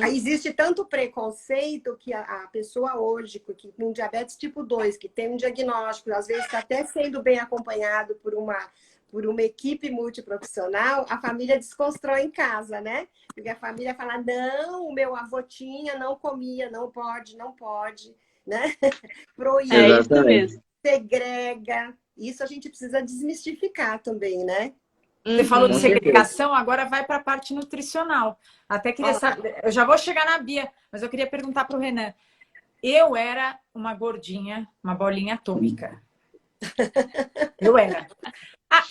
Existe tanto preconceito que a pessoa hoje, que com diabetes tipo 2, que tem um diagnóstico, às vezes está até sendo bem acompanhado por uma equipe multiprofissional, a família desconstrói em casa, né? Porque a família fala, não, o meu avô tinha, não comia, não pode, né? Proíbe. É isso mesmo. Segrega. Isso a gente precisa desmistificar também, né? Você falou de segregação, agora vai para a parte nutricional. Até queria saber, eu já vou chegar na Bia, mas eu queria perguntar para o Renan. Eu era uma gordinha, uma bolinha atômica. Eu era.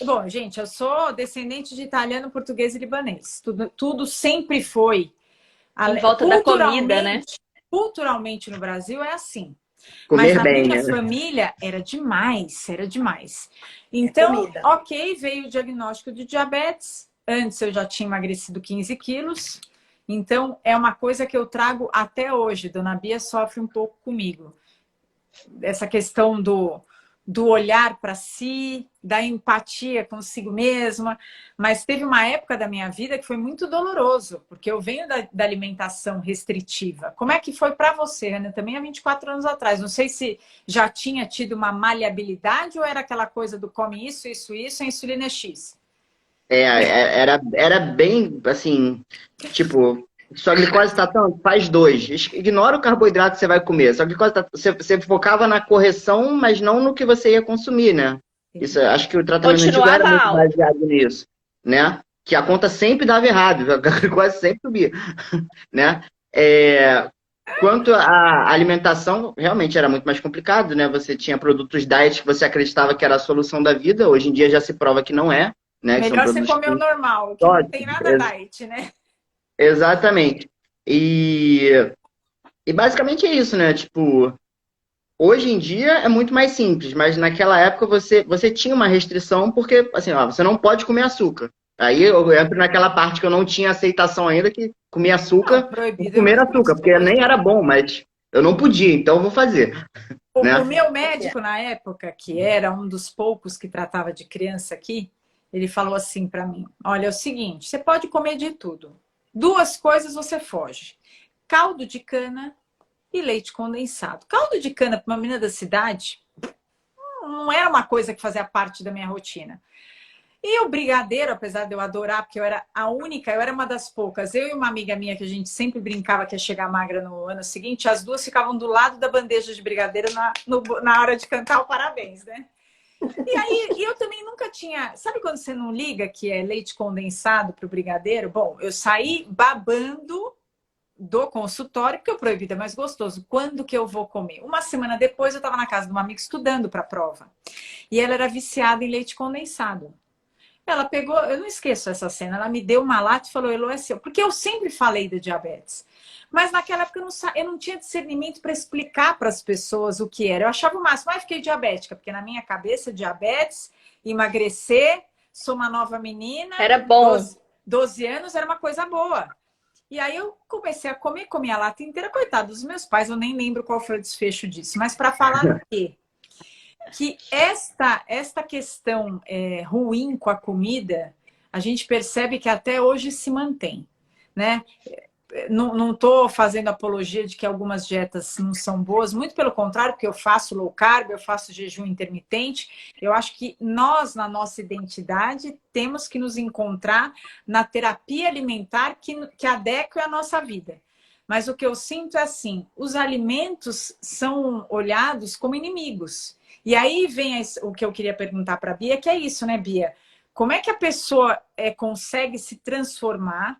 Bom, gente, eu sou descendente de italiano, português e libanês. Tudo sempre foi. Em volta da comida, né? Culturalmente no Brasil é assim. Comer Mas na bem, minha né? família era demais, era demais. Então, ok, veio o diagnóstico de diabetes. Antes eu já tinha emagrecido 15 quilos. Então, é uma coisa que eu trago até hoje. Dona Bia sofre um pouco comigo. Essa questão do olhar para si, da empatia consigo mesma. Mas teve uma época da minha vida que foi muito doloroso, porque eu venho da alimentação restritiva. Como é que foi para você, Ana? Também há 24 anos atrás. Não sei se já tinha tido uma maleabilidade ou era aquela coisa do come isso, isso, isso, a insulina é X. Era bem, assim, tipo, sua glicose tá tanto, faz 2. Ignora o carboidrato que você vai comer. Sua glicose você focava na correção, mas não no que você ia consumir, né? Isso, acho que o tratamento antigo era muito baseado nisso, né? Que a conta sempre dava errado, a glicose sempre subia, né? Quanto à alimentação, realmente era muito mais complicado, né? Você tinha produtos diet que você acreditava que era a solução da vida, hoje em dia já se prova que não é. Né? Melhor você comer o normal, que não tem nada diet, né? Exatamente. E basicamente é isso, né? Tipo, hoje em dia é muito mais simples, mas naquela época você tinha uma restrição porque, assim, ó, você não pode comer açúcar. Aí eu entro naquela parte que eu não tinha aceitação ainda, que comer açúcar, comer açúcar, porque nem era bom, mas eu não podia, então eu vou fazer. Né? O meu médico na época, que era um dos poucos que tratava de criança aqui, ele falou assim para mim, olha, é o seguinte, você pode comer de tudo. 2 coisas você foge. Caldo de cana e leite condensado. Caldo de cana para uma menina da cidade não era uma coisa que fazia parte da minha rotina. E o brigadeiro, apesar de eu adorar, porque eu era a única, eu era uma das poucas, eu e uma amiga minha que a gente sempre brincava que ia chegar magra no ano seguinte, as duas ficavam do lado da bandeja de brigadeiro na hora de cantar o parabéns, né? E aí, eu também nunca tinha... Sabe quando você não liga que é leite condensado para o brigadeiro? Bom, eu saí babando do consultório, porque o proibido é mais gostoso. Quando que eu vou comer? Uma semana depois, eu estava na casa de uma amiga estudando para a prova. E ela era viciada em leite condensado. Ela pegou... Eu não esqueço essa cena. Ela me deu uma lata e falou, Elô, é seu. Porque eu sempre falei do diabetes. Mas naquela época eu não tinha discernimento para explicar para as pessoas o que era. Eu achava o máximo, mas fiquei diabética, porque na minha cabeça, diabetes, emagrecer, sou uma nova menina. Era bom. 12 anos era uma coisa boa. E aí eu comecei a comer a lata inteira. Coitado dos meus pais, eu nem lembro qual foi o desfecho disso. Mas para falar o quê? Que esta questão ruim com a comida, a gente percebe que até hoje se mantém, né? Não estou fazendo apologia de que algumas dietas não são boas, muito pelo contrário, porque eu faço low carb, eu faço jejum intermitente. Eu acho que nós, na nossa identidade, temos que nos encontrar na terapia alimentar que adeque à nossa vida. Mas o que eu sinto é assim, os alimentos são olhados como inimigos. E aí vem o que eu queria perguntar para a Bia, que é isso, né, Bia? Como é que a pessoa consegue se transformar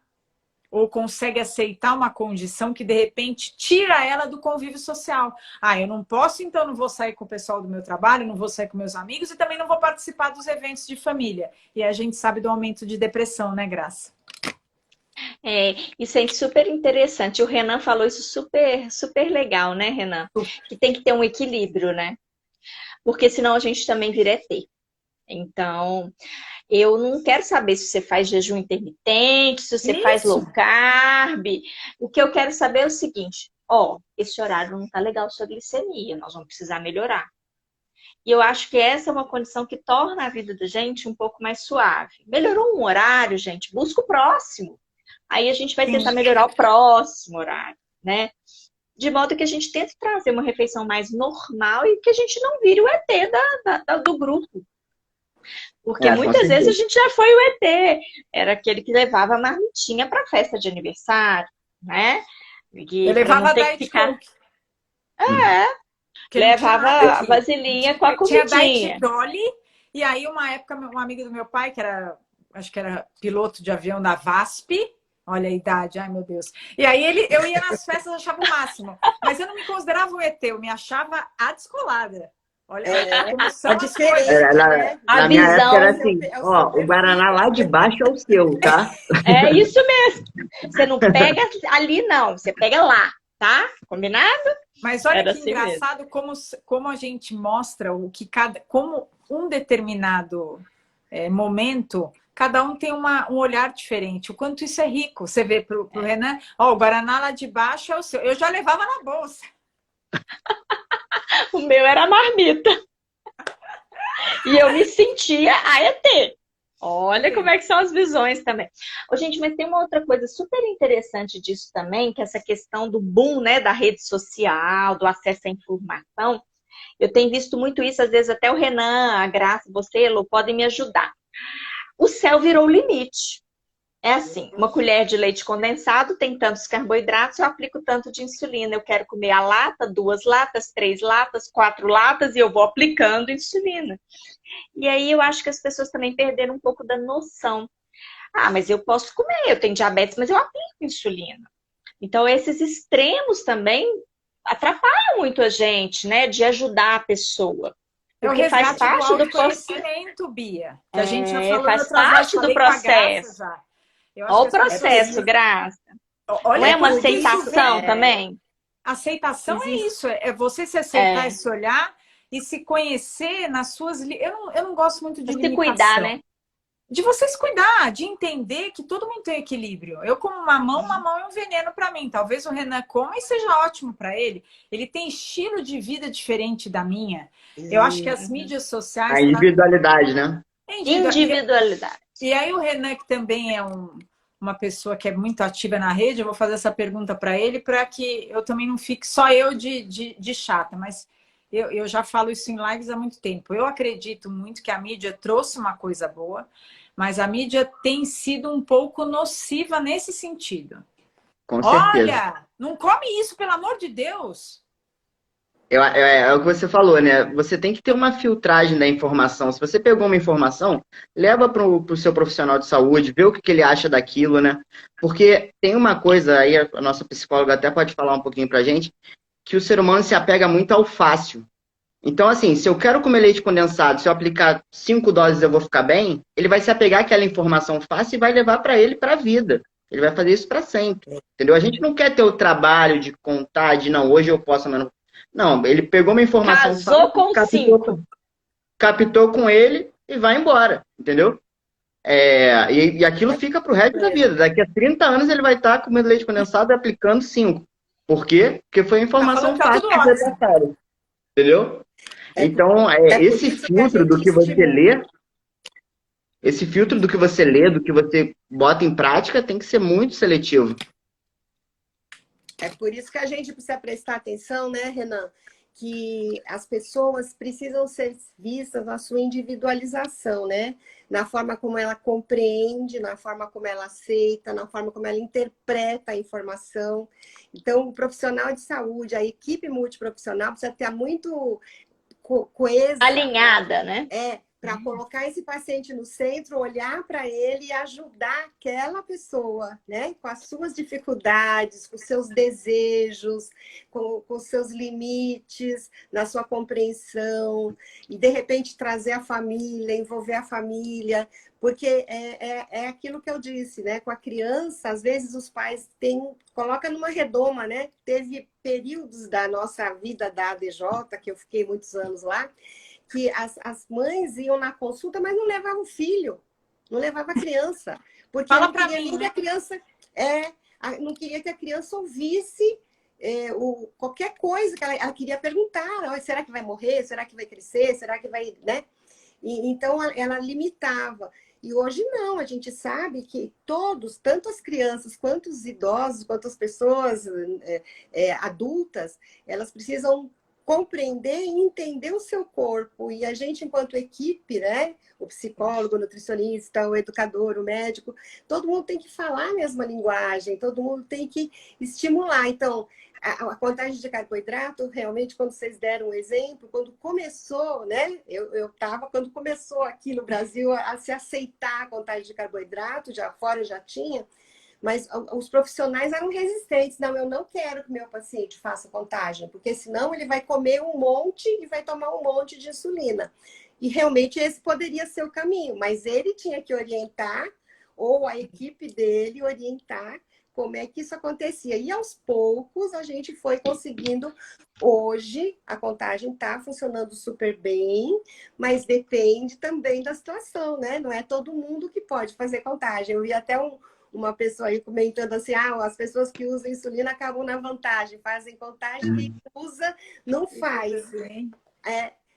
ou consegue aceitar uma condição que, de repente, tira ela do convívio social? Ah, eu não posso, então não vou sair com o pessoal do meu trabalho, não vou sair com meus amigos e também não vou participar dos eventos de família. E a gente sabe do aumento de depressão, né, Graça? Isso é super interessante. O Renan falou isso super, super legal, né, Renan? Que tem que ter um equilíbrio, né? Porque senão a gente também vira ET. Então, eu não quero saber se você faz jejum intermitente, se você faz low carb. O que eu quero saber é o seguinte: esse horário não tá legal sua glicemia, nós vamos precisar melhorar. E eu acho que essa é uma condição que torna a vida da gente um pouco mais suave. Melhorou um horário, gente, busca o próximo. Aí a gente vai tentar melhorar o próximo horário, né? De modo que a gente tente trazer uma refeição mais normal e que a gente não vire o ET do grupo. Porque muitas vezes a gente já foi o ET. Era aquele que levava a marmitinha para festa de aniversário, né? Eu levava a Diet Coke. Levava a vasilhinha com a comidinha. Tinha Diet Dolly. E aí, uma época, um amigo do meu pai, que era, acho que era piloto de avião da VASP. Olha a idade, ai meu Deus. E aí eu ia nas festas, achava o máximo. Mas eu não me considerava um ET, eu me achava a descolada. Olha como são a diferença, né? Na minha época era assim, o Guaraná lá de baixo é o seu, tá? É isso mesmo. Você não pega ali, não. Você pega lá, tá? Combinado? Mas olha que assim engraçado como a gente mostra como um determinado momento... Cada um tem um olhar diferente. O quanto isso é rico. Você vê pro Renan, o Guaraná lá de baixo é o seu. Eu já levava na bolsa. O meu era a marmita. E eu me sentia a ET. Olha como é que são as visões também. Gente, mas tem uma outra coisa super interessante disso também, que é essa questão do boom, né, da rede social, do acesso à informação. Eu tenho visto muito isso, às vezes até o Renan, a Graça, você, Elô, podem me ajudar. O céu virou o limite. É assim, uma colher de leite condensado tem tantos carboidratos, eu aplico tanto de insulina. Eu quero comer a lata, 2 latas, 3 latas, 4 latas, e eu vou aplicando insulina. E aí eu acho que as pessoas também perderam um pouco da noção. Mas eu posso comer, eu tenho diabetes, mas eu aplico insulina. Então esses extremos também atrapalham muito a gente, né, de ajudar a pessoa. Porque faz parte do conhecimento, Bia. Que a gente já falou, faz parte do processo. Olha o processo, Graça. Não é uma aceitação também? Aceitação é isso. É você se aceitar, se olhar e se conhecer nas suas... Eu não gosto muito de limitação. Se cuidar, né? De você se cuidar, de entender que todo mundo tem equilíbrio. Eu como mamão é um veneno para mim. Talvez o Renan coma e seja ótimo para ele. Ele tem estilo de vida diferente da minha. Eu acho que as mídias sociais... A individualidade, né? Individualidade. E aí o Renan, que também é uma pessoa que é muito ativa na rede, eu vou fazer essa pergunta para ele para que eu também não fique só eu de chata. Mas eu já falo isso em lives há muito tempo. Eu acredito muito que a mídia trouxe uma coisa boa, mas a mídia tem sido um pouco nociva nesse sentido. Com certeza. Olha, não come isso, pelo amor de Deus. É o que você falou, né? Você tem que ter uma filtragem da informação. Se você pegou uma informação, leva para o seu profissional de saúde, vê o que ele acha daquilo, né? Porque tem uma coisa, aí a nossa psicóloga até pode falar um pouquinho pra gente, que o ser humano se apega muito ao fácil. Então, assim, se eu quero comer leite condensado, se eu aplicar 5 doses eu vou ficar bem, ele vai se apegar àquela informação fácil e vai levar para ele para a vida. Ele vai fazer isso para sempre, entendeu? A gente não quer ter o trabalho de contar, de não, hoje eu posso, mas não, ele pegou uma informação fácil, captou com ele e vai embora, entendeu? E aquilo fica pro resto da vida. Daqui a 30 anos ele vai estar comendo leite condensado e aplicando 5. Por quê? Porque foi a informação tá fácil tudo que foi ótimo. passada. Entendeu? Então, por esse isso que a filtro do gente que você estimula. lê, esse filtro do que você lê, do que você bota em prática, tem que ser muito seletivo. É por isso que a gente precisa prestar atenção, né, Renan? Que as pessoas precisam ser vistas na sua individualização, né? Na forma como ela compreende, na forma como ela aceita, na forma como ela interpreta a informação. Então, o profissional de saúde, a equipe multiprofissional precisa estar muito coesa. Alinhada, né? Para colocar esse paciente no centro, olhar para ele e ajudar aquela pessoa, né? Com as suas dificuldades, com os seus desejos, com os seus limites, na sua compreensão, e de repente trazer a família, envolver a família, porque é aquilo que eu disse, né? Com a criança, às vezes os pais coloca numa redoma, né? Teve períodos da nossa vida da ADJ, que eu fiquei muitos anos lá, que as mães iam na consulta, mas não levavam o filho, não levava a criança, porque Fala não pra queria mim, nem que né? a criança não queria que a criança ouvisse qualquer coisa que ela queria perguntar. Será que vai morrer? Será que vai crescer? Será que vai, né? Então ela limitava. E hoje não, a gente sabe que todos, tanto as crianças, quanto os idosos, quanto as pessoas adultas, elas precisam compreender e entender o seu corpo. E a gente, enquanto equipe, né? O psicólogo, o nutricionista, o educador, o médico, todo mundo tem que falar a mesma linguagem, todo mundo tem que estimular. Então, a contagem de carboidrato, realmente, quando vocês deram o exemplo, quando começou, né? Eu estava, quando começou aqui no Brasil a se aceitar a contagem de carboidrato, já fora já tinha, mas os profissionais eram resistentes. Não, eu não quero que meu paciente faça contagem, porque senão ele vai comer um monte e vai tomar um monte de insulina. E realmente esse poderia ser o caminho, mas ele tinha que orientar, ou a equipe dele orientar, como é que isso acontecia. E aos poucos a gente foi conseguindo. Hoje a contagem está funcionando super bem, mas depende também da situação, né? Não é todo mundo que pode fazer contagem. Eu vi até uma pessoa aí comentando assim, as pessoas que usam insulina acabam na vantagem, fazem contagem, quem usa não faz.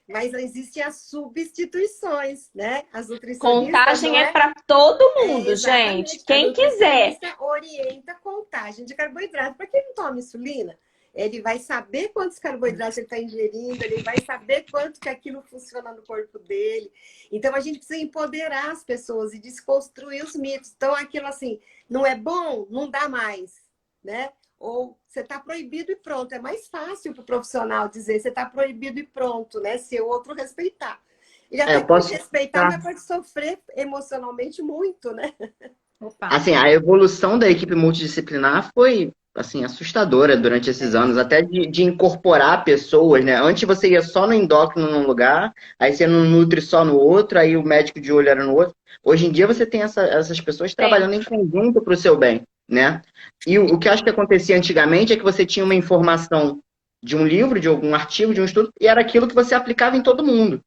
Mas existem as substituições, né? As nutricionistas Contagem é para todo mundo, exatamente. gente. Quem quiser. A orienta a contagem de carboidrato para quem não toma insulina. Ele vai saber quantos carboidratos ele está ingerindo, ele vai saber quanto que aquilo funciona no corpo dele. Então, a gente precisa empoderar as pessoas e desconstruir os mitos. Então, aquilo assim, não é bom, não dá mais, né? Ou você está proibido e pronto. É mais fácil para o profissional dizer você está proibido e pronto, né? Se o outro respeitar. Ele até pode respeitar, mas pode sofrer emocionalmente muito, né? Opa. Assim, a evolução da equipe multidisciplinar foi assim, assustadora durante esses anos, até de incorporar pessoas, né? Antes você ia só no endócrino num lugar, aí você não nutre só no outro, aí o médico de olho era no outro. Hoje em dia você tem essas pessoas trabalhando em conjunto para o seu bem, né? E o que eu acho que acontecia antigamente é que você tinha uma informação de um livro, de algum artigo, de um estudo, e era aquilo que você aplicava em todo mundo.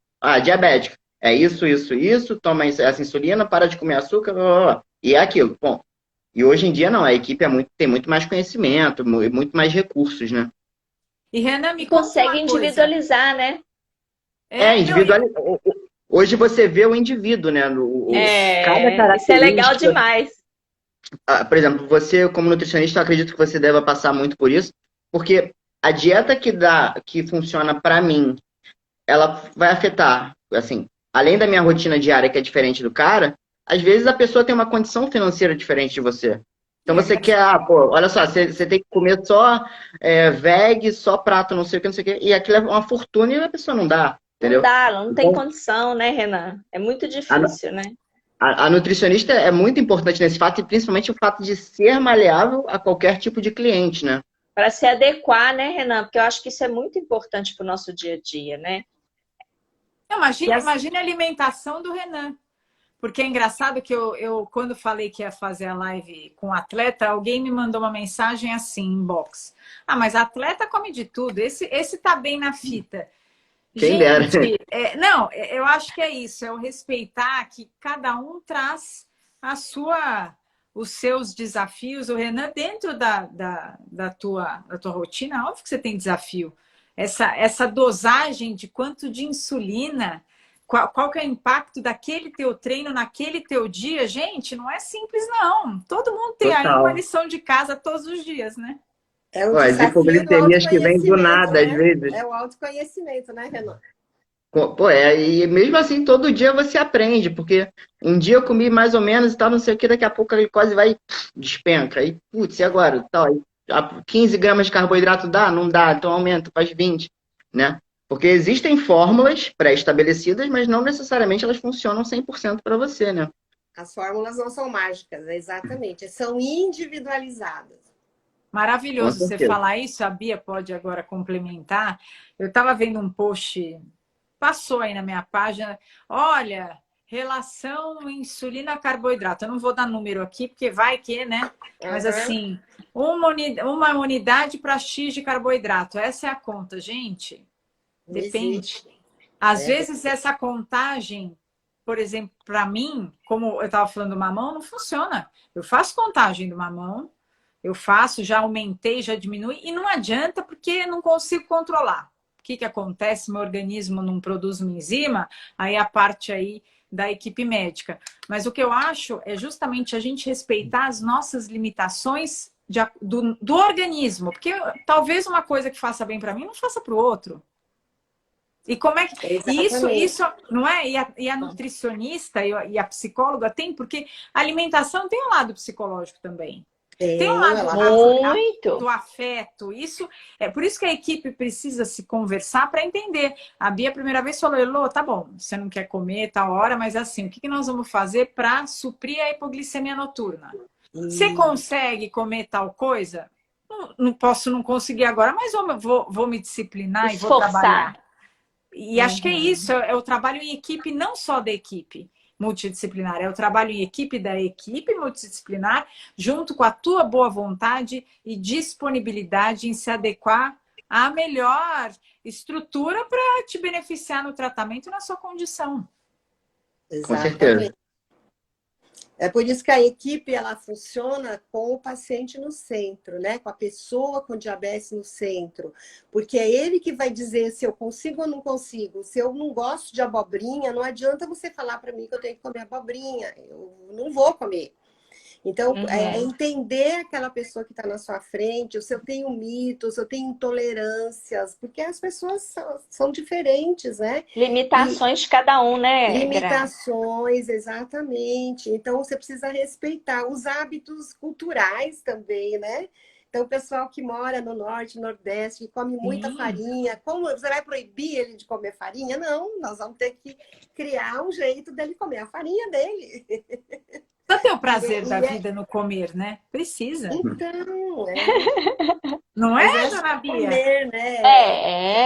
Diabético. É isso, toma essa insulina, para de comer açúcar, blá, blá, blá. E é aquilo. Bom, e hoje em dia não, a equipe tem muito mais conhecimento, muito mais recursos, né? E Renan, me consegue individualizar, né? Individual. Hoje você vê o indivíduo, né? Cada característica. Isso é legal demais. Por exemplo, você, como nutricionista, eu acredito que você deva passar muito por isso, porque a dieta que funciona para mim, ela vai afetar, assim, além da minha rotina diária, que é diferente do cara, às vezes a pessoa tem uma condição financeira diferente de você. Então você quer, olha só, você tem que comer só veg, só prato, não sei o que, não sei o que, e aquilo é uma fortuna e a pessoa não dá, entendeu? Não dá, não tem condição, né, Renan? É muito difícil, né? A nutricionista é muito importante nesse fato, e principalmente o fato de ser maleável a qualquer tipo de cliente, né? Para se adequar, né, Renan? Porque eu acho que isso é muito importante para o nosso dia a dia, né? Imagine a alimentação do Renan. Porque é engraçado que eu quando falei que ia fazer a live com atleta, alguém me mandou uma mensagem assim, inbox. Mas atleta come de tudo, esse tá bem na fita. Quem dera. Gente, não, eu acho que é isso, é o respeitar que cada um traz os seus desafios. O Renan, dentro da tua rotina, óbvio que você tem desafio. Essa dosagem de quanto de insulina, qual que é o impacto daquele teu treino naquele teu dia, gente, não é simples, não. Todo mundo tem aí uma Total. lição de casa todos os dias, né? É um Ó, as desafio do hipoglicemias que vêm do autoconhecimento, nada, às né? vezes. É o autoconhecimento, né, Renan? Pô, e mesmo assim, todo dia você aprende, porque um dia eu comi mais ou menos e tal, não sei o que, daqui a pouco a glicose vai, despenca. Aí, putz, e agora? Tal, aí, 15 gramas de carboidrato dá? Não dá, então aumenta, faz 20, né? Porque existem fórmulas pré-estabelecidas, mas não necessariamente elas funcionam 100% para você, né? As fórmulas não são mágicas, exatamente. São individualizadas. Com Maravilhoso você certeza. falar isso, a Bia pode agora complementar. Eu estava vendo um post, passou aí na minha página, olha, relação insulina-carboidrato. Eu não vou dar número aqui, porque vai que, né? Mas Uhum. assim, uma unidade para X de carboidrato. Essa é a conta, gente. Não Depende. existe. Às É, vezes essa contagem, por exemplo, para mim, como eu estava falando do mamão, não funciona. Eu faço contagem do mamão, eu faço, já aumentei, já diminui, e não adianta porque não consigo controlar. O que acontece? Meu organismo não produz uma enzima, aí a parte aí da equipe médica. Mas o que eu acho é justamente a gente respeitar as nossas limitações do organismo, porque talvez uma coisa que faça bem para mim não faça para o outro. E como é que. exatamente. Isso não é? E a nutricionista e a psicóloga tem, porque a alimentação tem um lado psicológico também. Tem um Tenho, lado ela Muito. do afeto. Isso é por isso que a equipe precisa se conversar para entender. A Bia, a primeira vez, falou: Elô, tá bom, você não quer comer tal hora, mas assim, o que nós vamos fazer para suprir a hipoglicemia noturna? Você e consegue comer tal coisa? Não posso não conseguir agora, mas vou me disciplinar e vou trabalhar. Esforçar. E acho que é Uhum. isso, é o trabalho em equipe, não só da equipe multidisciplinar, é o trabalho em equipe da equipe multidisciplinar, junto com a tua boa vontade e disponibilidade em se adequar à melhor estrutura para te beneficiar no tratamento e na sua condição. Com certeza. exatamente. É por isso que a equipe ela funciona com o paciente no centro, né? Com a pessoa com diabetes no centro, porque é ele que vai dizer se eu consigo ou não consigo. Se eu não gosto de abobrinha, não adianta você falar para mim que eu tenho que comer abobrinha, eu não vou comer. Então, é Uhum. entender aquela pessoa que está na sua frente, se eu tenho mitos, se eu tenho intolerâncias, porque as pessoas são diferentes, né? E, Limitações de cada um, né, Gra? limitações, exatamente. Então, você precisa respeitar os hábitos culturais também, né? Então, o pessoal que mora no norte, nordeste, que come muita Sim. farinha, como você vai proibir ele de comer farinha? Não, nós vamos ter que criar um jeito dele comer a farinha dele. Só ter o E, prazer da e é, vida no comer, né? Precisa. então, Não mas é, é só dona Bia? comer, né?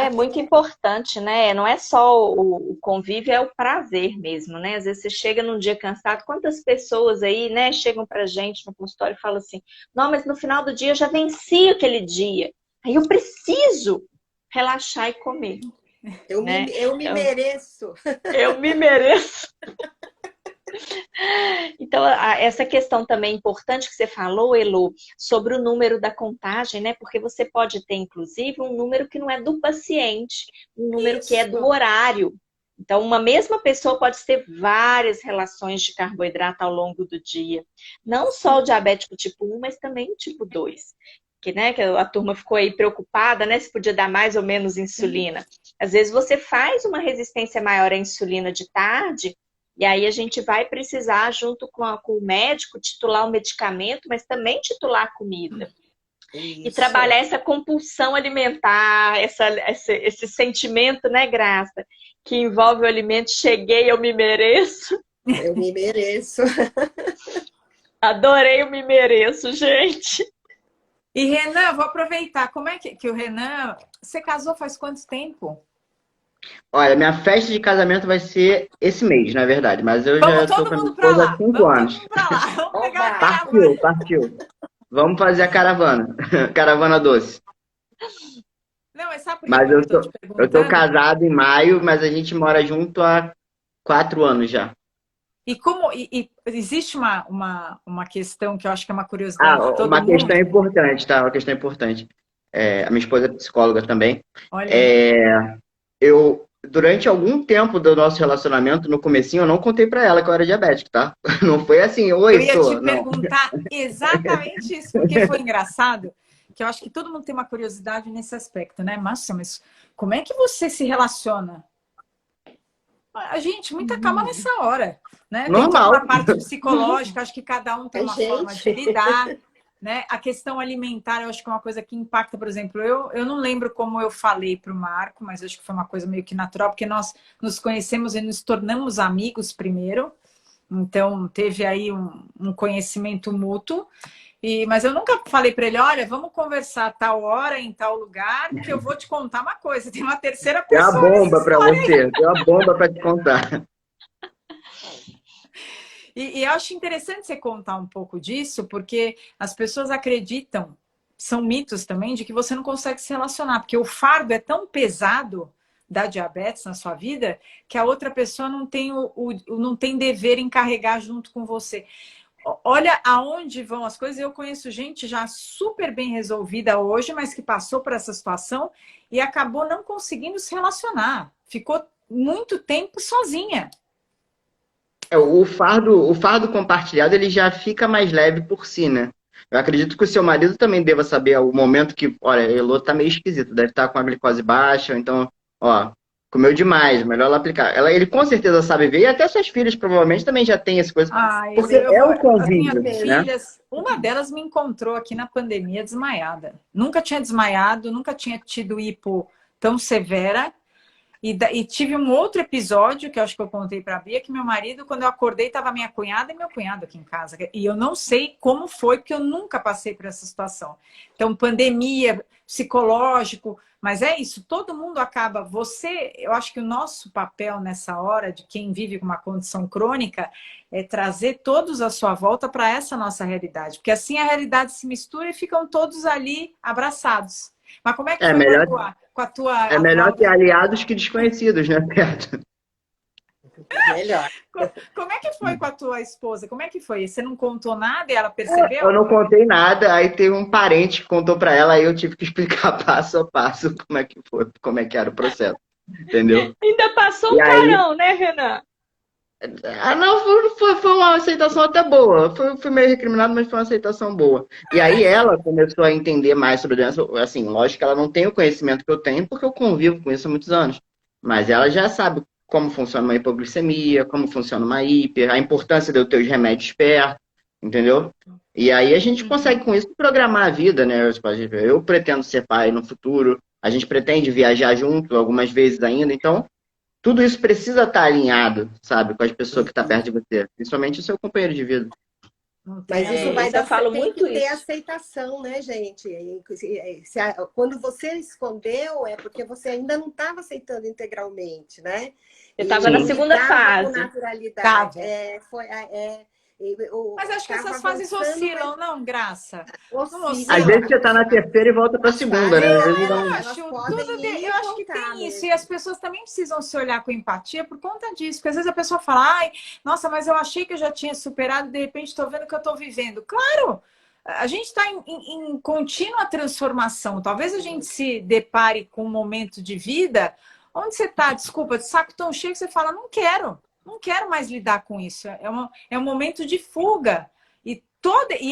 É muito importante, né? Não é só o convívio, é o prazer mesmo, né? Às vezes você chega num dia cansado, quantas pessoas aí, né, chegam pra gente no consultório e falam assim: não, mas no final do dia eu já venci aquele dia. Aí eu preciso relaxar e comer, né? Eu me mereço. Eu me mereço. Então, essa questão também importante que você falou, Elo, sobre o número da contagem, né? Porque você pode ter, inclusive, um número que não é do paciente, um número que é do Isso. horário. Então, uma mesma pessoa pode ter várias relações de carboidrato ao longo do dia. Não só o diabético tipo 1, mas também o tipo 2. Que, né, que a turma ficou aí preocupada, né? Se podia dar mais ou menos insulina. Às vezes você faz uma resistência maior à insulina de tarde, e aí a gente vai precisar, junto com o médico, titular o medicamento, mas também titular a comida. E Isso. trabalhar essa compulsão alimentar, esse sentimento, né, Graça, que envolve o alimento, cheguei, eu me mereço. Eu me mereço. Adorei o me mereço, gente. E Renan, vou aproveitar. Como é que o Renan. Você casou faz quanto tempo? Olha, minha festa de casamento vai ser esse mês, na verdade, mas eu já Vamos estou todo com a minha mundo para esposa há lá. 5 Vamos todo anos. mundo para lá. Vamos pegar a Oba! caravana. Partiu, partiu. Vamos fazer a caravana. Caravana doce. Não, mas sabe por que Mas que eu tô te eu tô perguntando? casado em maio, mas a gente mora junto há 4 anos já. E existe uma questão que eu acho que é uma Ah, curiosidade de todo uma questão mundo. importante, tá? Uma questão importante. A minha esposa é psicóloga também. Olha aí. É, durante algum tempo do nosso relacionamento, no comecinho, eu não contei pra ela que eu era diabético, tá? Não foi assim, Eu oi, ia te sou. Não. perguntar exatamente isso, porque foi engraçado, que eu acho que todo mundo tem uma curiosidade nesse aspecto, né? Márcia, mas como é que você se relaciona? A gente, muita calma nessa hora, né? Tem toda uma Normal. parte psicológica, acho que cada um tem A uma forma de gente. lidar, né? A questão alimentar, eu acho que é uma coisa que impacta, por exemplo, eu não lembro como eu falei para o Marco, mas acho que foi uma coisa meio que natural, porque nós nos conhecemos e nos tornamos amigos primeiro, então teve aí um conhecimento mútuo. Mas eu nunca falei para ele, olha, vamos conversar tal hora em tal lugar, que eu vou te contar uma coisa. Tem uma terceira Tem uma pessoa nessa bomba pra história. você, tem uma bomba pra te contar. E eu acho interessante você contar um pouco disso, porque as pessoas acreditam, são mitos também, de que você não consegue se relacionar, porque o fardo é tão pesado da diabetes na sua vida que a outra pessoa não tem não tem dever em carregar junto com você. Olha aonde vão as coisas. Eu conheço gente já super bem resolvida hoje, mas que passou por essa situação e acabou não conseguindo se relacionar. Ficou muito tempo sozinha. O fardo compartilhado ele já fica mais leve por si, né? Eu acredito que o seu marido também deva saber o momento que, olha, a Elô tá meio esquisito, deve estar com a glicose baixa, ou então, ó, comeu demais, melhor ela aplicar. Ele com certeza sabe ver, e até suas filhas provavelmente também já têm essa coisa, porque Eu é vou. o As minhas convívio, né? filhas, uma delas me encontrou aqui na pandemia desmaiada. Nunca tinha desmaiado, nunca tinha tido hipo tão severa. E tive um outro episódio que eu acho que eu contei para a Bia, que meu marido, quando eu acordei, estava minha cunhada e meu cunhado aqui em casa. E eu não sei como foi, porque eu nunca passei por essa situação. Então, pandemia, psicológico, mas é isso, todo mundo acaba. Eu acho que o nosso papel nessa hora, de quem vive com uma condição crônica, é trazer todos à sua volta para essa nossa realidade. Porque assim a realidade se mistura e ficam todos ali abraçados. Mas como é que É foi com a melhor, tua, com a tua é melhor atual. ter aliados que desconhecidos, né, perto? Melhor. Como é que foi com a tua esposa? Como é que foi? Você não contou nada e ela Eu percebeu? não contei nada, aí teve um parente que contou pra ela, aí eu tive que explicar passo a passo como é que foi, como é que era o processo, entendeu? Ainda passou E um aí, carão, né, Renan? não, foi uma aceitação até boa. Fui meio recriminado, mas foi uma aceitação boa. E aí ela começou a entender mais sobre a doença. Assim, lógico que ela não tem o conhecimento que eu tenho, porque eu convivo com isso há muitos anos. Mas ela já sabe como funciona uma hipoglicemia, como funciona uma hiper, a importância de eu ter os remédios perto, entendeu? E aí a gente Uhum. consegue com isso programar a vida, né? Eu pretendo ser pai no futuro, a gente pretende viajar junto algumas vezes ainda, então tudo isso precisa estar alinhado, sabe, com as pessoas que estão perto de você, principalmente o seu companheiro de vida. Não tem Mas a isso dúvida. vai Isso eu dar, falo tem que muito ter isso. aceitação, né, gente? Quando você escondeu, é porque você ainda não estava aceitando integralmente, né? Eu estava na Sim. E segunda lidava com fase. naturalidade. Tava. Eu Mas acho que essas estava fases avançando, mas oscilam, não, Graça? Não Às oscila. vezes oscila? você tá na terceira e volta pra As segunda, né? fases, Às vezes dá Eu um... elas acho, podem ir eu e acho que voltar tem isso. E as mesmo. pessoas também precisam se olhar com empatia por conta disso. Porque às vezes a pessoa fala, ai, nossa, mas eu achei que eu já tinha superado e de repente estou vendo que eu estou vivendo. Claro! A gente está em contínua transformação. Talvez a gente se depare com um momento de vida onde você está, desculpa, de saco tão cheio que você fala, não quero mais lidar com isso. É um momento de fuga. E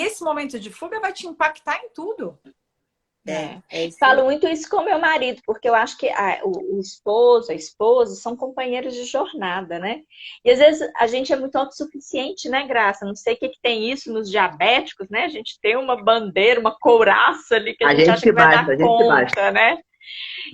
esse momento de fuga vai te impactar em tudo. É isso Falo mesmo. muito isso com meu marido, porque eu acho que o esposo, a esposa são companheiros de jornada, né? E às vezes a gente é muito autossuficiente, né, Graça? Não sei o que tem isso nos diabéticos, né? A gente tem uma bandeira, uma couraça ali que a A gente gente acha se que vai basta, dar a gente se basta. conta, né?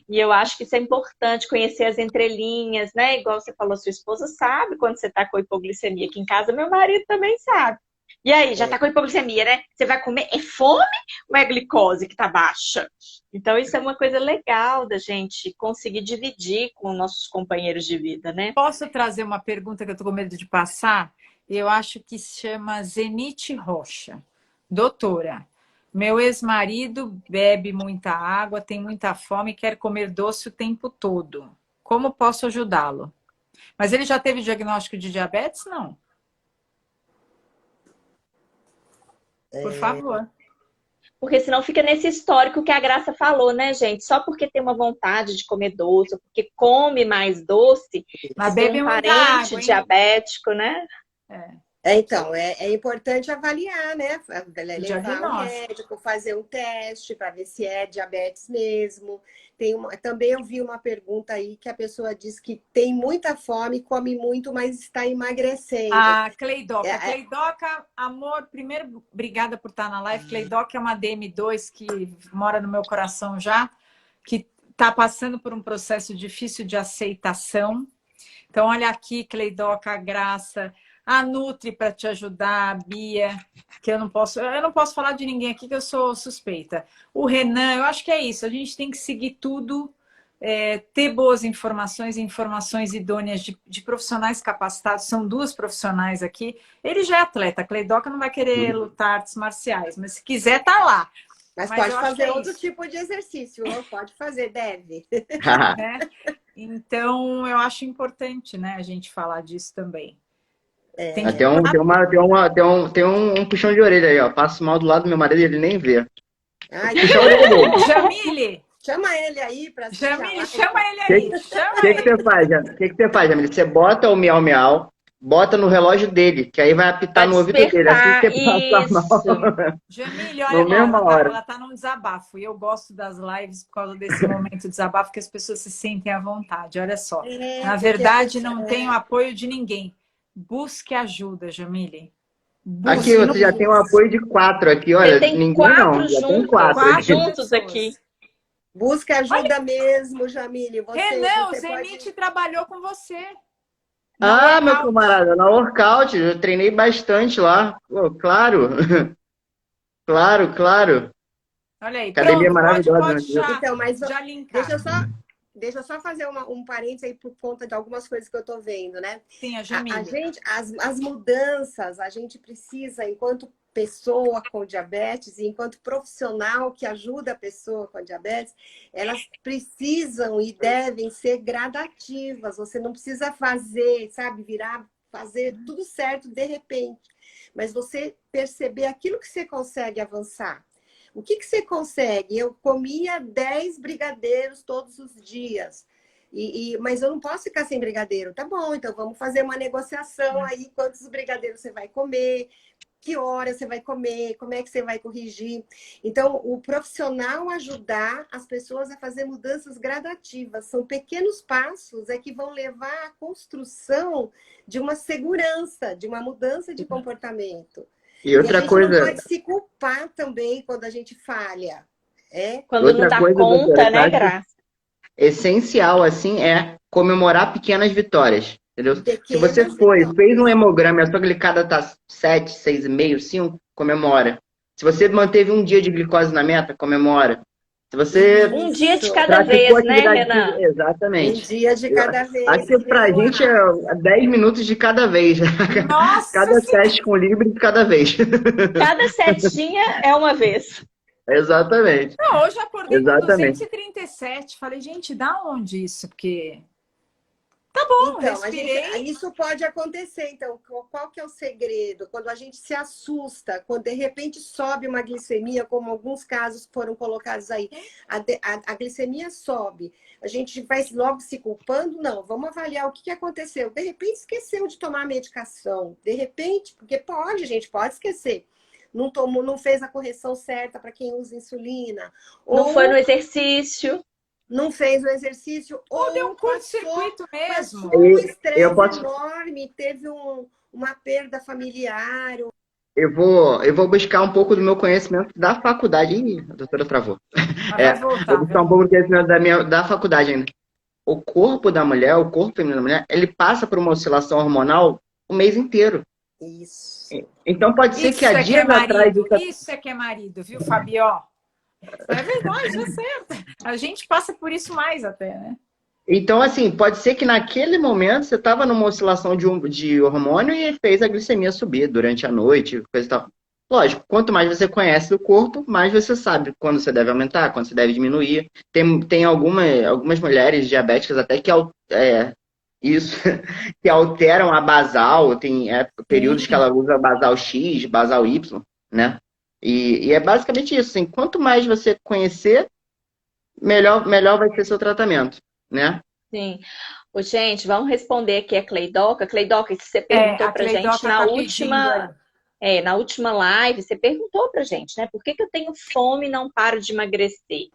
E eu acho que isso é importante, conhecer as entrelinhas, né? Igual você falou, sua esposa sabe quando você tá com hipoglicemia. Aqui em casa, meu marido também sabe. E aí, já tá com hipoglicemia, né? Você vai comer? É fome ou é glicose que tá baixa? Então, isso é uma coisa legal da gente conseguir dividir com nossos companheiros de vida, né? Posso trazer uma pergunta que eu estou com medo de passar? Eu acho que se chama Zenite Rocha. Doutora, Meu ex-marido bebe muita água, tem muita fome e quer comer doce o tempo todo. Como posso ajudá-lo? Mas ele já teve diagnóstico de diabetes? Não. Por favor. Porque senão fica nesse histórico que a Graça falou, né, gente? Só porque tem uma vontade de comer doce, ou porque come mais doce, Mas tem bebe um muita parente água, hein? diabético, né? Então, é importante avaliar, né? Levar um Diagnóstico. médico, fazer um teste para ver se é diabetes mesmo. Também eu vi uma pergunta aí que a pessoa diz que tem muita fome, come muito, mas está emagrecendo. A Cleidoca. É, Cleidoca, amor, primeiro, obrigada por estar na live. Cleidoca é uma DM2 que mora no meu coração já, que está passando por um processo difícil de aceitação. Então, olha aqui, Cleidoca, a Graça, a Nutri para te ajudar, a Bia, que eu não posso falar de ninguém aqui que eu sou suspeita. O Renan, eu acho que é isso, a gente tem que seguir tudo, ter boas informações, informações idôneas de profissionais capacitados, são duas profissionais aqui. Ele já é atleta, a Cleidoca não vai querer lutar artes marciais, mas se quiser, tá lá. mas Mas pode eu acho que fazer é outro isso. tipo de exercício, ou pode fazer, deve. Né? Então, eu acho importante, né, a gente falar disso também. Tem que... Tem um puxão de orelha aí, ó. Passo mal do lado do meu marido e ele nem vê. Ai, Puxão de orelha dele. Jamile, chama ele aí para assistir a Jamile, live. chama ele aí, chama O que ele. você faz, Jamile? O que você faz, Jamile? Você bota o miau miau, bota no relógio dele, que aí vai apitar Pra no ouvido dele. Assim despertar, que você passa mal. Jamile, No olha, mesma hora. ela tá num desabafo. E eu gosto das lives por causa desse momento de desabafo, que as pessoas se sentem à vontade. Olha só. Na Porque verdade, não tenho apoio de ninguém. Busque ajuda, Jamile. Aqui Busque. você já tem um apoio de 4 aqui, olha. Você tem Ninguém 4 não, já tem juntos, 4 Quatro aqui. juntos pessoas. aqui. busca ajuda mesmo, Jamile. Renan, o Você Zenit pode... trabalhou com você. Ah, meu camarada, na workout, eu treinei bastante lá. Pô, claro. Claro. Olha aí, Academia pronto, maravilhosa, pode né? já, Então, mas já linkar. deixa eu só fazer um parênteses aí por conta de algumas coisas que eu tô vendo, né? Sim, a Jamile. As mudanças, a gente precisa, enquanto pessoa com diabetes e enquanto profissional que ajuda a pessoa com diabetes, elas precisam e devem ser gradativas. Você não precisa fazer, sabe, fazer tudo certo de repente, mas você perceber aquilo que você consegue avançar. O que você consegue? Eu comia 10 brigadeiros todos os dias. Mas eu não posso ficar sem brigadeiro. Tá bom, então vamos fazer uma negociação aí, quantos brigadeiros você vai comer, que hora você vai comer, como é que você vai corrigir. Então, o profissional ajudar as pessoas a fazer mudanças gradativas. São pequenos passos que vão levar à construção de uma segurança, de uma mudança de comportamento. E outra a gente coisa. não pode se culpar também quando a gente falha. Quando Outra não dá coisa, conta, doutora, né, tá? Graça? Essencial, assim, é comemorar pequenas vitórias. Entendeu? Se Pequenas você vitórias. fez um hemograma e a sua glicada tá 7, 6,5, 5, comemora. Se você manteve um dia de glicose na meta, comemora. Se você Um dia de Isso. cada praticou vez, né, atividade Renan? física, exatamente. Um dia de cada vez. Aqui pra gente é 10 minutos de cada vez. Nossa Cada Senhora! teste com livre de cada vez. Cada setinha é uma vez. Exatamente. Não, hoje eu acordei com Exatamente. 237. Falei, gente, da onde isso? Porque tá bom, Então, respirei. isso pode acontecer. Então, qual que é o segredo? Quando a gente se assusta, quando de repente sobe uma glicemia, como alguns casos foram colocados aí, a glicemia sobe, a gente vai logo se culpando? Não, vamos avaliar o que aconteceu. De repente esqueceu de tomar a medicação. De repente, porque a gente pode esquecer. Não tomou, não fez a correção certa para quem usa insulina. Não foi no exercício. Não fez o exercício, Ou deu um curto-circuito mesmo. passou um estresse Eu posso- enorme, teve uma perda familiar. Eu vou buscar um pouco do meu conhecimento da faculdade. Ih, a doutora travou. Mas vai voltar. Vou buscar um pouco do conhecimento da faculdade ainda. O corpo da mulher, o corpo feminino da mulher, ele passa por uma oscilação hormonal o mês inteiro. Isso. Então pode ser Isso que há é que é dias atrás... marido. Isso é que é marido, viu, Fabió? É verdade, é certo. A gente passa por isso mais até, né? Então, assim, pode ser que naquele momento você estava numa oscilação de hormônio e fez a glicemia subir durante a noite, coisa e tal. Lógico, quanto mais você conhece do corpo, mais você sabe quando você deve aumentar, quando você deve diminuir. Tem algumas mulheres diabéticas até isso, que alteram a basal, tem períodos que Sim. ela usa basal X, basal Y, né? E é basicamente isso, assim, quanto mais você conhecer, melhor vai ser seu tratamento, né? Sim. Ô, gente, vamos responder aqui a Cleidoca. Cleidoca, isso você perguntou A pra gente Cleidoca tá pedindo aí. na última live, você perguntou pra gente, né? Por que que eu tenho fome e não paro de emagrecer?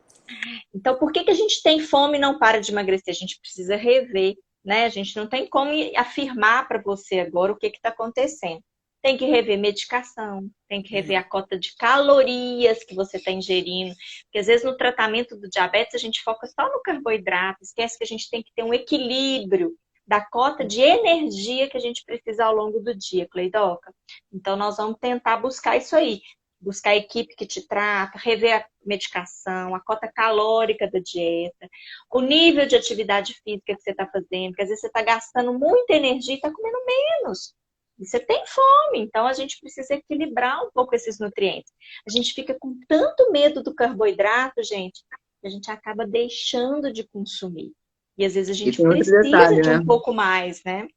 Então, por que que a gente tem fome e não para de emagrecer? A gente precisa rever, né? A gente não tem como afirmar para você agora o que está acontecendo. Tem que rever medicação, tem que rever a cota de calorias que você está ingerindo. Porque às vezes no tratamento do diabetes a gente foca só no carboidrato, esquece que a gente tem que ter um equilíbrio da cota de energia que a gente precisa ao longo do dia, Cleidoca. Então nós vamos tentar buscar isso aí. Buscar a equipe que te trata, rever a medicação, a cota calórica da dieta, o nível de atividade física que você está fazendo, porque às vezes você está gastando muita energia e está comendo menos. E você tem fome, então a gente precisa equilibrar um pouco esses nutrientes. A gente fica com tanto medo do carboidrato, gente, que a gente acaba deixando de consumir. E às vezes a E gente tem outro precisa detalhe, de né? um pouco mais, né?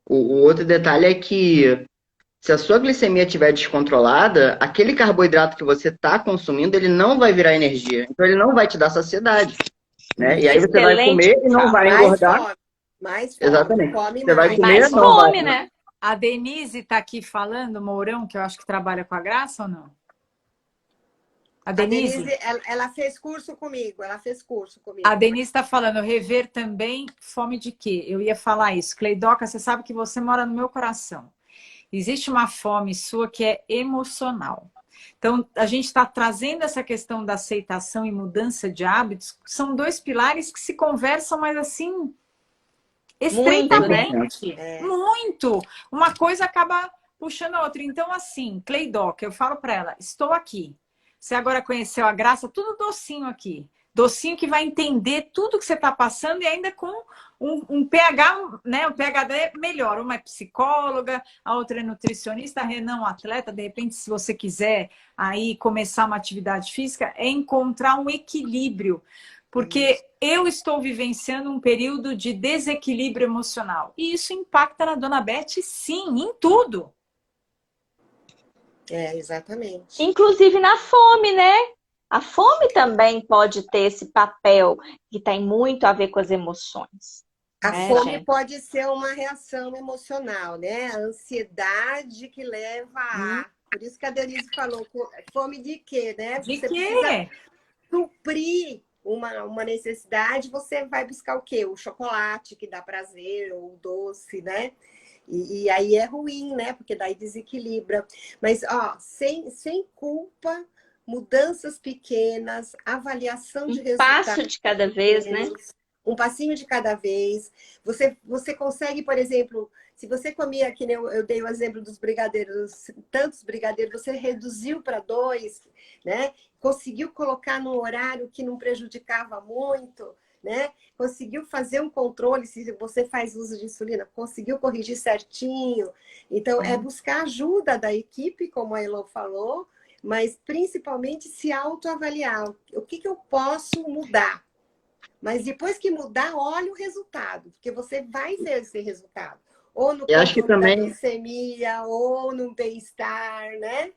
O outro detalhe é que se a sua glicemia estiver descontrolada, aquele carboidrato que você está consumindo, ele não vai virar energia. Então, ele não vai te dar saciedade, né? E aí você vai Excelente comer e não vai fala. engordar. Mais fome, Exatamente. come Você vai mais. comer, Mais não vai. fome, né? A Denise tá aqui falando, Mourão, que eu acho que trabalha com a Graça ou não? A A Denise, Denise? ela fez curso comigo, ela fez curso comigo. A Denise está falando, rever também fome de quê? Eu ia falar isso. Cleidoca, você sabe que você mora no meu coração. Existe uma fome sua que é emocional. Então, a gente está trazendo essa questão da aceitação e mudança de hábitos. São dois pilares que se conversam, mas assim, Muito, né? estreitamente. Muito. Uma coisa acaba puxando a outra. Então, assim, Cleidoca, eu falo para ela, estou aqui. Você agora conheceu a Graça, tudo docinho aqui. Docinho que vai entender tudo que você está passando e ainda com um pH, né? Um PhD melhor. Uma é psicóloga, a outra é nutricionista, a Renan, um atleta. De repente, se você quiser aí começar uma atividade física, é encontrar um equilíbrio. Porque eu estou vivenciando um período de desequilíbrio emocional. E isso impacta na Dona Beth, sim, em tudo. Exatamente. Inclusive na fome, né? A fome também pode ter esse papel que tem muito a ver com as emoções. A né, fome gente? pode ser uma reação emocional, né? A ansiedade que leva a. Por isso que a Denise falou, fome de quê, né? De Você quê? precisa suprir uma necessidade, você vai buscar o quê? O chocolate, que dá prazer, ou o doce, né? E aí é ruim, né? Porque daí desequilibra. Mas, ó, sem culpa, mudanças pequenas, avaliação de Um passo resultados de cada vez, né? um passinho de cada vez. Você consegue, por exemplo, se você comia, que nem eu dei o exemplo dos brigadeiros, tantos brigadeiros, você reduziu para 2, né? Conseguiu colocar num horário que não prejudicava muito, né? Conseguiu fazer um controle, se você faz uso de insulina, conseguiu corrigir certinho. Então, é buscar ajuda da equipe, como a Elô falou, mas principalmente se autoavaliar. O que eu posso mudar? Mas depois que mudar, olha o resultado, porque você vai ver esse resultado. Ou no Eu acho que controle da também, glicemia, ou no bem-estar, né?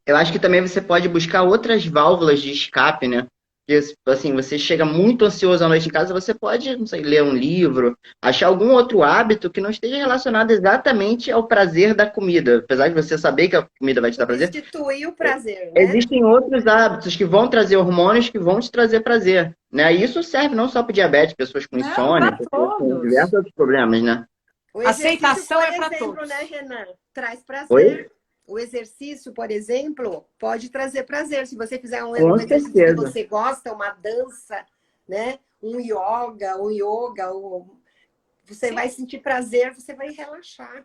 eu acho que também você pode buscar outras válvulas de escape, né? Porque, assim, você chega muito ansioso à noite em casa, você pode, não sei, ler um livro, achar algum outro hábito que não esteja relacionado exatamente ao prazer da comida. Apesar de você saber que a comida vai te dar prazer, Substituir o prazer, né? existem outros hábitos que vão trazer hormônios que vão te trazer prazer, né? E isso serve não só para diabetes, pessoas com Não, insônia, para pessoas com todos. diversos outros problemas, né? O exercício, Aceitação por é para exemplo, todos. né, Renan? Traz prazer. Oi? O exercício, por exemplo, pode trazer prazer. Se você fizer um Com exercício que certeza. você gosta, uma dança, né? Um yoga, você vai sentir prazer, você vai relaxar.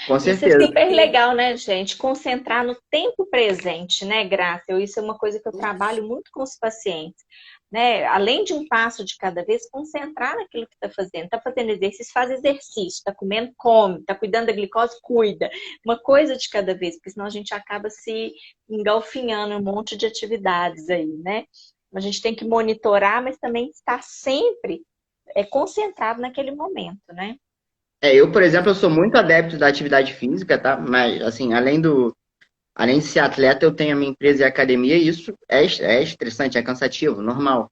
Com Isso é certeza. super legal, né, gente? Concentrar no tempo presente, né, Graça? Isso é uma coisa que eu trabalho muito com os pacientes. né? Além de um passo de cada vez, concentrar naquilo que está fazendo. Está fazendo exercício, faz exercício. Está comendo, come. Está cuidando da glicose, cuida. Uma coisa de cada vez, porque senão a gente acaba se engalfinhando em um monte de atividades aí, né? A gente tem que monitorar, mas também estar sempre concentrado naquele momento, né? Eu, por exemplo, eu sou muito adepto da atividade física, tá? Mas, assim, além de ser atleta, eu tenho a minha empresa e a academia, e isso é estressante, é cansativo, normal.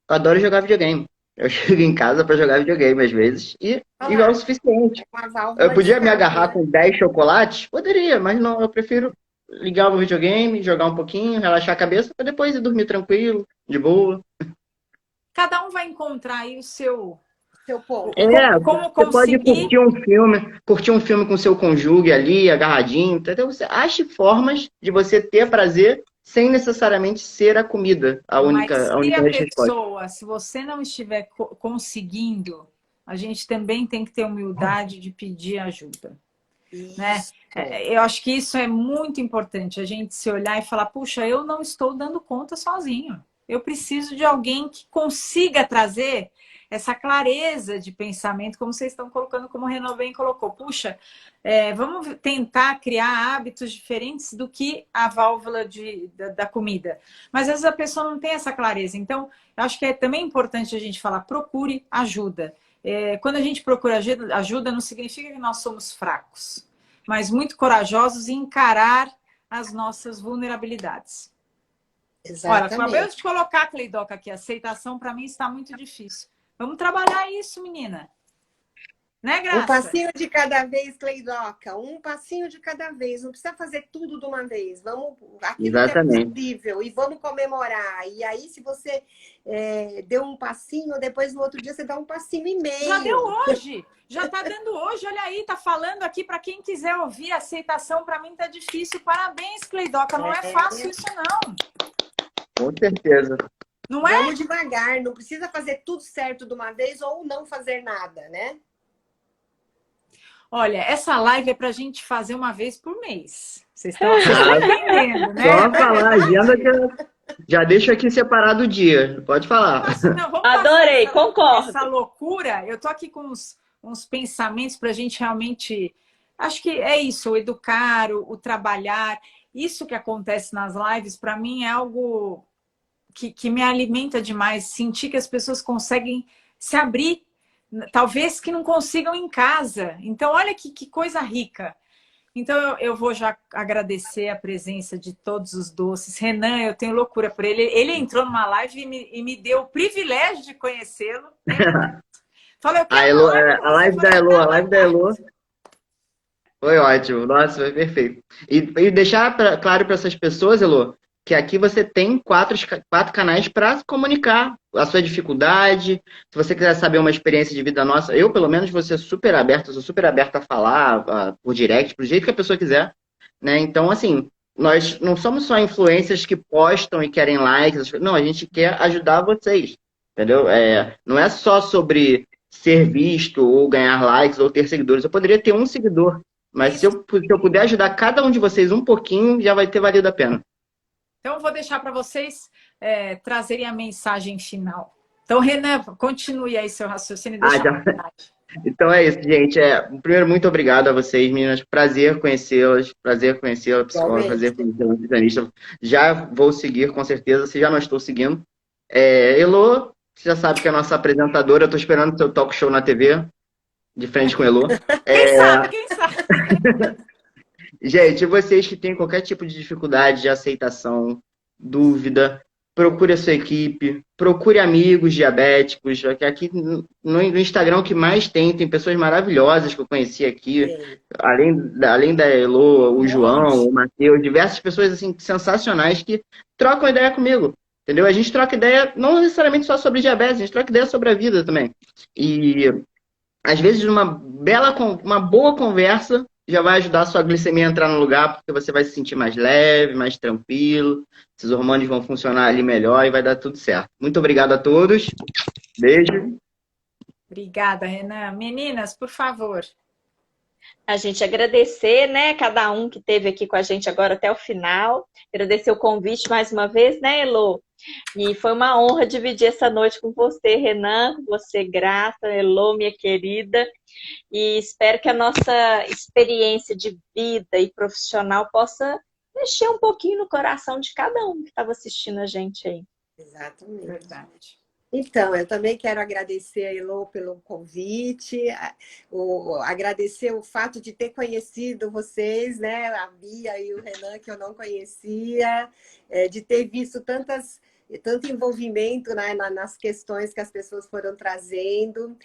Eu adoro jogar videogame. Eu chego em casa para jogar videogame às vezes, e é o suficiente. Uma válvula Eu de podia me escape, agarrar né? com 10 chocolates? Poderia, mas não, eu prefiro ligar o videogame, jogar um pouquinho, relaxar a cabeça, para depois ir dormir tranquilo, de boa. Cada um vai encontrar aí o seu. Seu ponto. Como Você pode conseguir. curtir um filme com seu cônjuge ali, agarradinho, entendeu? Você ache formas de você ter prazer sem necessariamente ser a comida a Mas se única a resposta. pessoa, se você não estiver conseguindo, a gente também tem que ter humildade de pedir ajuda, né? Isso. Eu acho que isso é muito importante, a gente se olhar e falar, puxa, eu não estou dando conta sozinho. Eu preciso de alguém que consiga trazer essa clareza de pensamento, como vocês estão colocando, como o Renan bem colocou. Puxa, vamos tentar criar hábitos diferentes do que a válvula da comida. Mas às vezes a pessoa não tem essa clareza. Então, eu acho que é também importante a gente falar, procure ajuda. Quando a gente procura ajuda, não significa que nós somos fracos, mas muito corajosos em encarar as nossas vulnerabilidades. Olha, acabei Exatamente. de colocar, Cleidoca, aqui. A aceitação para mim está muito difícil. Vamos trabalhar isso, menina. Né, Graça? Um passinho de cada vez, Cleidoca. Um passinho de cada vez. Não precisa fazer tudo de uma vez. Vamos, aquilo que é Exatamente. possível. E vamos comemorar. E aí, se você deu um passinho, depois no outro dia você dá um passinho e meio. Já deu hoje. Já está dando hoje. Olha aí, tá falando aqui para quem quiser ouvir. A aceitação para mim tá difícil. Parabéns, Cleidoca. Não é fácil isso, não. Com certeza. Não é? Vamos devagar. Não precisa fazer tudo certo de uma vez ou não fazer nada, né? Olha, essa live é para a gente fazer uma vez por mês. Vocês estão entendendo, né? Só falar, agenda que já deixo aqui separado o dia. Pode falar. Não, vamos Adorei, concordo. Essa loucura. Eu tô aqui com uns pensamentos para a gente realmente. Acho que é isso, o educar, o trabalhar. Isso que acontece nas lives, para mim, é algo que me alimenta demais. Sentir que as pessoas conseguem se abrir. Talvez que não consigam em casa. Então, olha que coisa rica. Então, eu vou já agradecer a presença de todos os doces. Renan, eu tenho loucura por ele. Ele entrou numa live e me deu o privilégio de conhecê-lo. Falei, eu quero A live da Elo, a live da Elo. Foi ótimo. Nossa, foi perfeito. E deixar claro para essas pessoas, Elo, que aqui você tem quatro canais para comunicar a sua dificuldade. Se você quiser saber uma experiência de vida nossa, eu, pelo menos, vou ser super aberto, sou super aberto a falar por direct, do jeito que a pessoa quiser, né? Então, assim, nós não somos só influencers que postam e querem likes. Não, a gente quer ajudar vocês, entendeu? Não é só sobre ser visto ou ganhar likes ou ter seguidores. Eu poderia ter um seguidor, mas se eu puder ajudar cada um de vocês um pouquinho, já vai ter valido a pena. Então, eu vou deixar para vocês trazerem a mensagem final. Então, Renan, continue aí seu raciocínio. Então é isso, gente. Primeiro, muito obrigado a vocês, meninas. Prazer conhecê-las, psicóloga, prazer conhecê-la, nutricionista. Já vou seguir, com certeza, se já não estou seguindo. Elo, você já sabe que é a nossa apresentadora. Eu estou esperando o seu talk show na TV, de frente com a Elo. Quem sabe? Gente, vocês que têm qualquer tipo de dificuldade de aceitação, dúvida, procure a sua equipe, procure amigos diabéticos. Aqui no Instagram o que mais tem pessoas maravilhosas que eu conheci aqui, além da Elo, o João, o Matheus, diversas pessoas assim sensacionais que trocam ideia comigo. Entendeu? A gente troca ideia não necessariamente só sobre diabetes, a gente troca ideia sobre a vida também. E às vezes uma boa conversa já vai ajudar a sua glicemia a entrar no lugar, porque você vai se sentir mais leve, mais tranquilo, esses hormônios vão funcionar ali melhor e vai dar tudo certo. Muito obrigado a todos. Beijo. Obrigada, Renan. Meninas, por favor. A gente agradecer, né, cada um que esteve aqui com a gente agora até o final. Agradecer o convite mais uma vez, né, Elô? E foi uma honra dividir essa noite com você, Renan, com você, Graça, Elô, minha querida. E espero que a nossa experiência de vida e profissional possa mexer um pouquinho no coração de cada um que estava assistindo a gente aí. Exatamente. Verdade. Então, eu também quero agradecer a Elô pelo convite, agradecer o fato de ter conhecido vocês, né? A Bia e o Renan, que eu não conhecia, de ter visto tanto envolvimento, né, nas questões que as pessoas foram trazendo,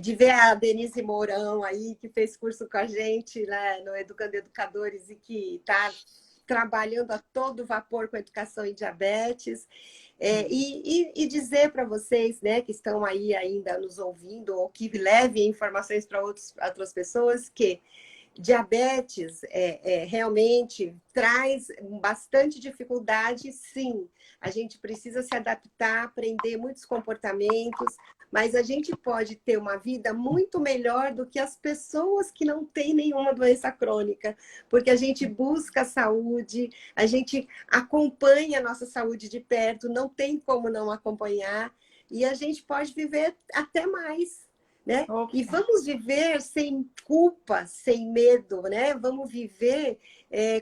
de ver a Denise Mourão aí, que fez curso com a gente, né, no Educando Educadores e que está trabalhando a todo vapor com educação e diabetes. E dizer para vocês, né, que estão aí ainda nos ouvindo ou que levem informações para outras pessoas, que diabetes realmente traz bastante dificuldade, sim. A gente precisa se adaptar, aprender muitos comportamentos, mas a gente pode ter uma vida muito melhor do que as pessoas que não têm nenhuma doença crônica, porque a gente busca saúde, a gente acompanha a nossa saúde de perto, não tem como não acompanhar, e a gente pode viver até mais. Né? E vamos viver sem culpa, sem medo, né? Vamos viver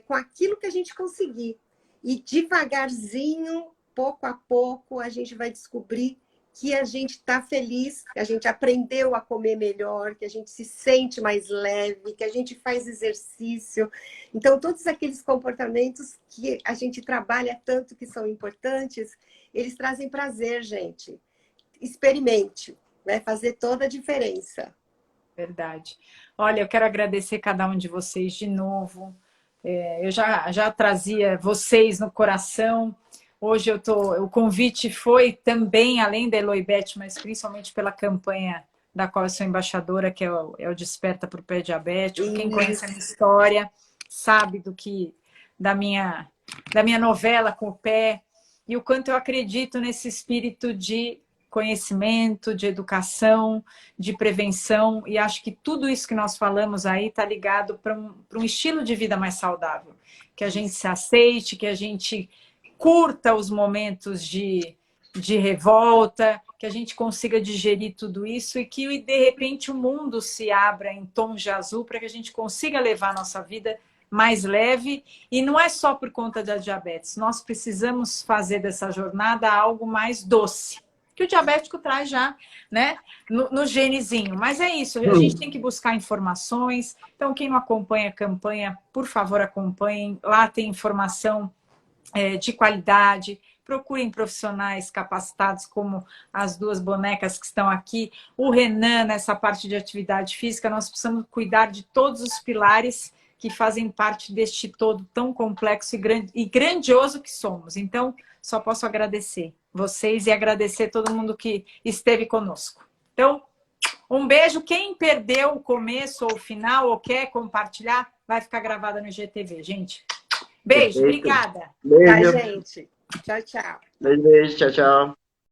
com aquilo que a gente conseguir. E devagarzinho, pouco a pouco, a gente vai descobrir que a gente está feliz, que a gente aprendeu a comer melhor, que a gente se sente mais leve, que a gente faz exercício. Então, todos aqueles comportamentos que a gente trabalha tanto, que são importantes, eles trazem prazer, gente. Experimente. Vai fazer toda a diferença. Verdade. Olha, eu quero agradecer cada um de vocês de novo. Eu já trazia vocês no coração. Hoje o convite foi também, além da Eloibete, mas principalmente pela campanha da qual eu sou embaixadora, que é o Desperta para o Pé Diabético. Quem conhece a minha história sabe da minha novela com o pé e o quanto eu acredito nesse espírito de conhecimento, de educação, de prevenção, e acho que tudo isso que nós falamos aí está ligado para um estilo de vida mais saudável, que a gente se aceite, que a gente curta os momentos de revolta, que a gente consiga digerir tudo isso e que, de repente, o mundo se abra em tons de azul para que a gente consiga levar a nossa vida mais leve, e não é só por conta da diabetes, nós precisamos fazer dessa jornada algo mais doce, que o diabético traz já, né, no genezinho. Mas é isso, a gente tem que buscar informações. Então, quem não acompanha a campanha, por favor, acompanhem. Lá tem informação de qualidade. Procurem profissionais capacitados, como as duas bonecas que estão aqui. O Renan, nessa parte de atividade física, nós precisamos cuidar de todos os pilares que fazem parte deste todo tão complexo e grandioso que somos. Então, só posso agradecer vocês e agradecer todo mundo que esteve conosco. Então, um beijo. Quem perdeu o começo ou o final ou quer compartilhar, vai ficar gravada no IGTV, gente. Beijo, Perfeito. obrigada. Beijo. Tá, gente? Tchau, tchau. Beijo, tchau, tchau.